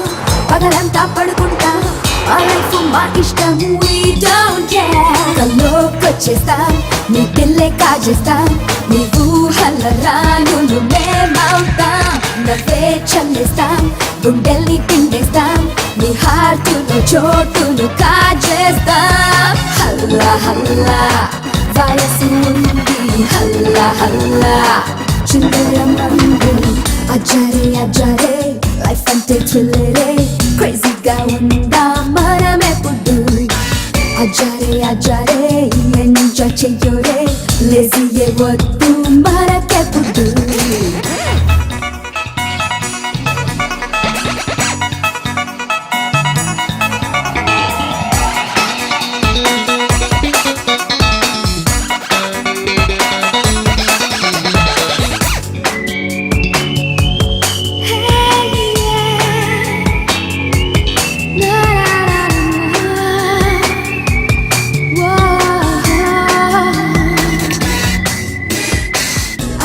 పగలంతా పడుకుంటాం మా లైఫ్ మా ఇష్టం we don't care కల్లోకొచ్చేస్తాం నీ పిల్లే కాజేస్తాం నీ ఊహల రానులు మేమవుతాం నవ్వే చల్లేస్తాం గుండెల్ని పిండేస్తాం నీ హార్టులో చోటును కాజేస్తాం హల్లా హల్లా వయసు ఉంది హల్లా హల్లా చిందరమందు అజరే అజరే లైఫ్ అంటే థ్రిల్లరే క్రేజీగా ఉందా మనమెప్పుడు అజరే అజరే ఎంజాయ్ చెయ్యోరే లేజీయే వద్దు మనకెప్పుడు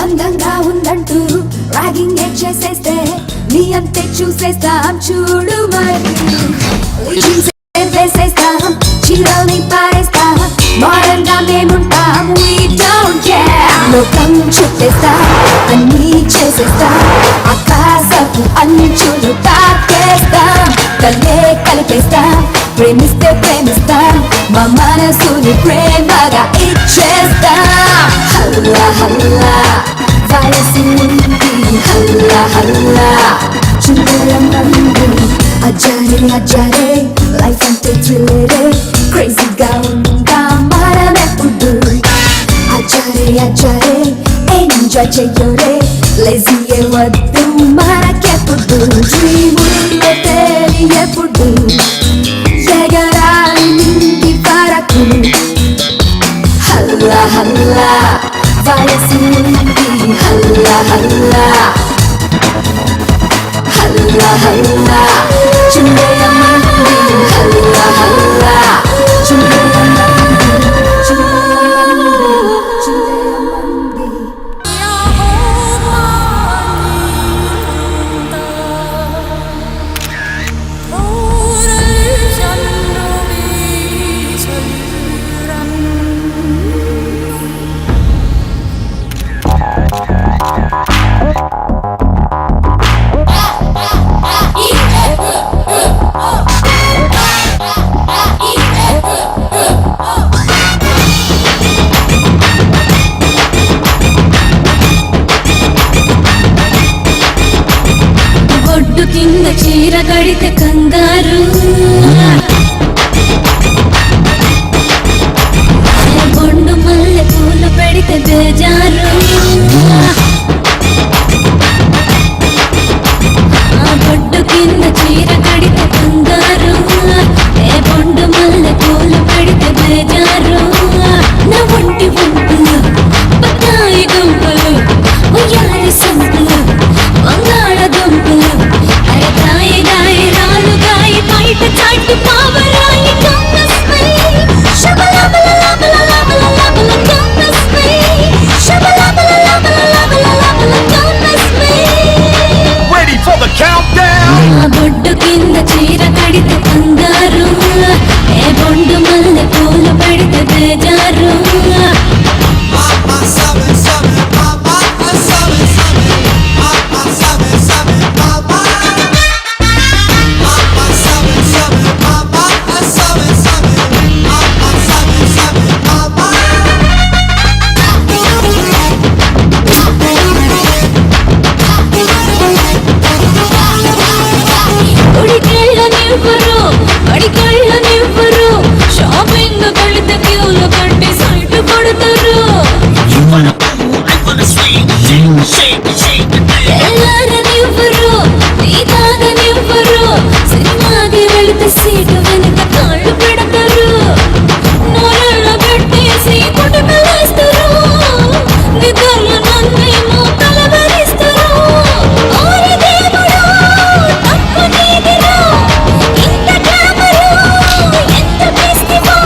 అందంగా ఉందంటూ ర్యాగింగ్ చేసేస్తే నీ అంతే చూసేస్తాం చూడు మరి వేసేస్తాం చీరల్ని పారేస్తాం మోడర్న్ గా మేముంటాం we don't care లోకం చుట్టేస్తాం అన్నీ చేసేస్తాం ఆకాశపు అంచులు తాకేస్తాం కలే కలిపేస్తాం ప్రేమిస్తే ప్రేమిస్తాం మా మనసుని ప్రేమగా ఇచ్చేస్తాం హల్లా హల్లా వయసు ఉంది హల్లా హల్లా చిందరమందు అజరే అజరే లైఫ్ అంటే థ్రిల్లరే క్రేజీగా ఉందా మనమెప్పుడు అజరే అజరే ఎంజాయ్ చెయ్యోరే లేజీయే వద్దు మనకెప్పుడు డ్రీముల్లో తెలియప్పుడు ఎగరాలి నిండి వరకు హల్లా హల్లా వయసు ఉంది హల్లా హల్లా హల్లా హల్లా చిందరమందు హల్లా హల్లా చిందరమందు బొడ్డు కింద చీర కడితే కంగారు బొండు మల్లె పూలు పెడితే బేజారు బొడ్డు కింద చీర కడితే కంగారు ఏ బొండు మల్లె పూలు పెడితే బేజారు నా ఒంటి వంపులు బత్తాయి గుంపులు ఉయ్యాలి సంపులు వంగాళ దుంపులు అరకాయి గాయి రాలు గాయి బయట చాటు పావరాయి కమ్మస్మై శబలబలబలబలబలబల కమ్మస్మై శబలబలబలబలబల కమ్మస్మై Ready for the countdown. నా బొడ్డు కింద చీర కడితే కంగారు ఏ బొండు మల్లె పూలు పెడితే బేజారు ఉడికెళ్ళనివ్వరు అడికెళ్ళనివ్వరు షాపింగ్ వెళితే క్యూలు కట్టి సైట్ కొడతారు వెళ్ళారనివ్వరు నీ తాగనివ్వరు సినిమాకి వెళితే సీటు వెనుక కాళ్ళు పెడతారు నోళ్ళ పెట్టేసి కుటుంబేస్తారు నిద్రలు నన్నేమో కలవరిస్తారు ఓరి దేవుడు తప్పు నీదిరా ఇంత గ్లామరు ఎంత పిస్తివో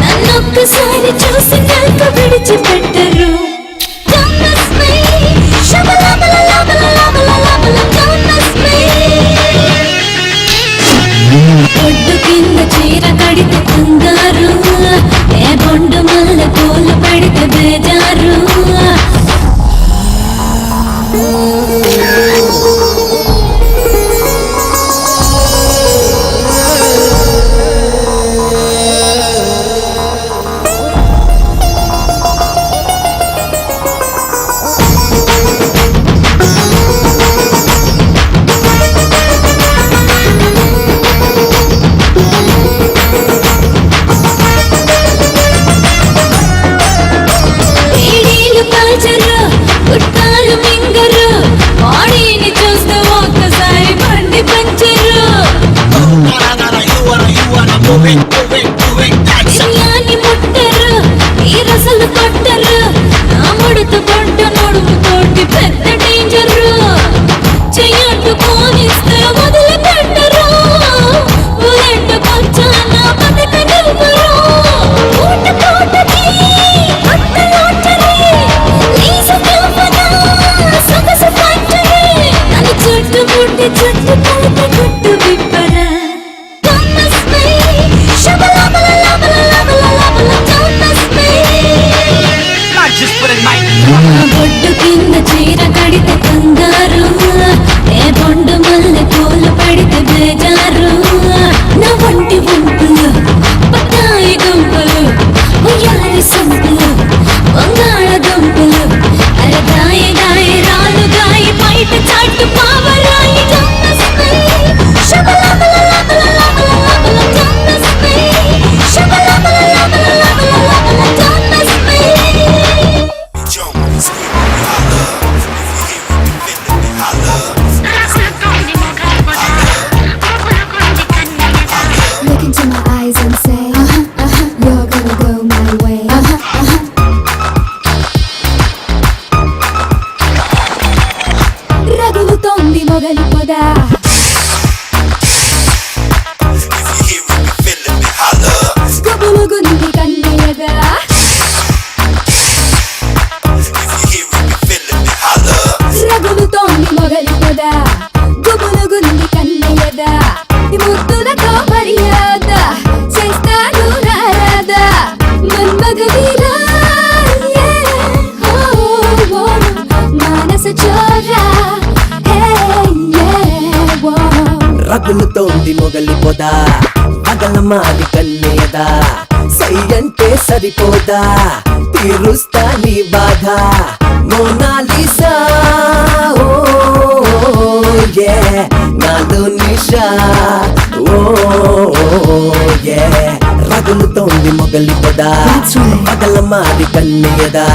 నన్నొక్కసారి చూసి కల్ప విడిచిపెట్టరు Don't miss me. మొగలి పొద గుబులుగుంది కన్నెయదా రగులుతోంది మొగలి పొద గుబులుగుంది కన్నెయదా ముద్దులతో మర్యాద చేస్తాను రారాదా మన్మగవీరా మానస చోరా రగులుతోంది మొగలి పొద పగల మాది కన్నెయదా సై అంటే సరిపోదా తీరుస్తా నీ బాధ మోనాలిసా ఓ యే నాలో నిషా ఓ యే రగులుతోంది మొగలి పొద పగల మాది కన్నెయదా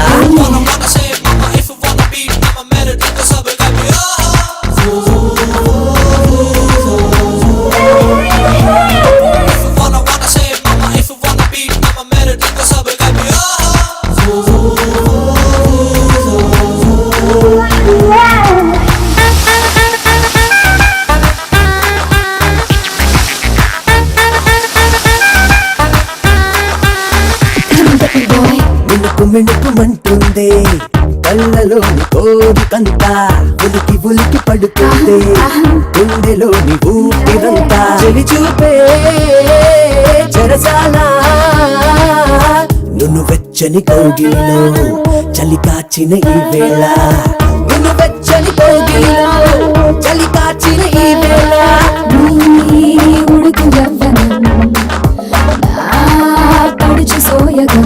మిణుకుమంటుంది కళ్ళలోని కోరికంతా ఉలికి ఉలికి పడుతుంది గుండెలోని ఊపిరంతా చెలి చూపే చెరసాల నువ్వు వెచ్చని కౌగిలిలో చలి కాచిన ఈ వేళ నువ్వు వెచ్చని కౌగిలిలో చలి కాచిన ఈ వేళ ఉడుకు యవ్వనం పడుచు సోయగం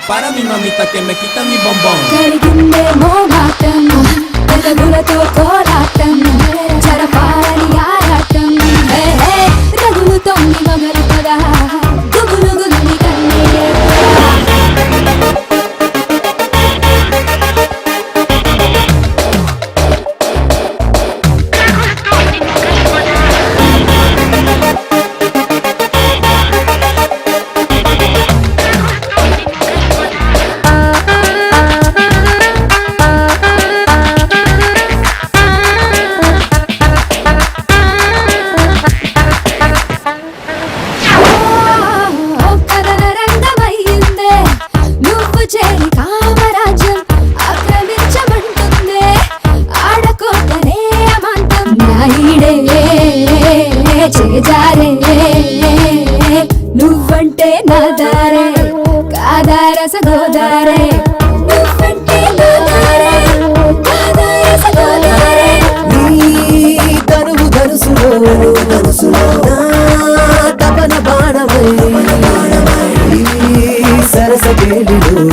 Para mi mamita que me quita mi bombón. కలిగిందే మోమాటం పెదవులతో కోలాటం జరపాలని ఆరాటం రగులుతోంది మొగలి పొద గుబులుగుంది కన్నెయదా నువ్వంటే నాదారే కాదారస గోదారే నువ్వంటే నాదారే కాదారస గోదారే నీ తరువు దరుసులో తపన బాణమై సరస గేలిలో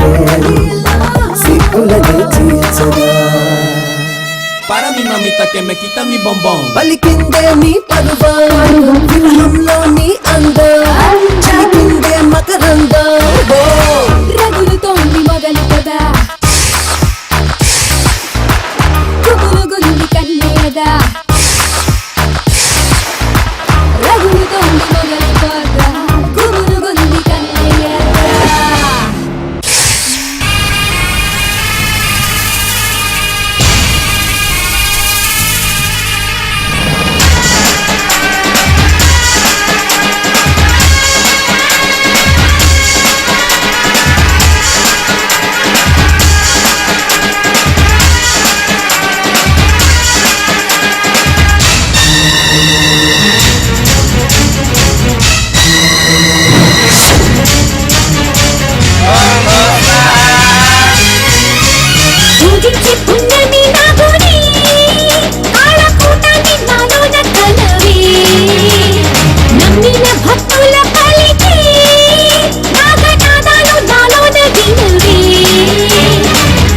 సిగ్గులని చీల్చగా Para mi mamita que me quita mi bombón. పలికిందే నీ పరువం విరహంలో నీ అందం చిలికిందే మకరందం రగులుతోంది మొగలి పొద గుబులుగుంది కన్నెయదా రగులుతోంది మొగలి పొద గుబులుగుంది కన్నెయదా పూజించి పుణ్యమి నాగుని కాళకూటాన్ని నాలోన కలవి నమ్మిన భక్తుల పలికి నాగనాదాలు నాలోన వినవి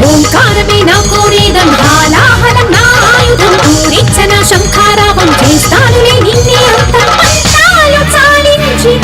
ఓంకారమే నా కోరేదం బాలాహలం నా ఆయుధం పూరిచ్చన శంఖారావం చేస్తానులే నిన్నే అంతం మంత్రాలు చాలించి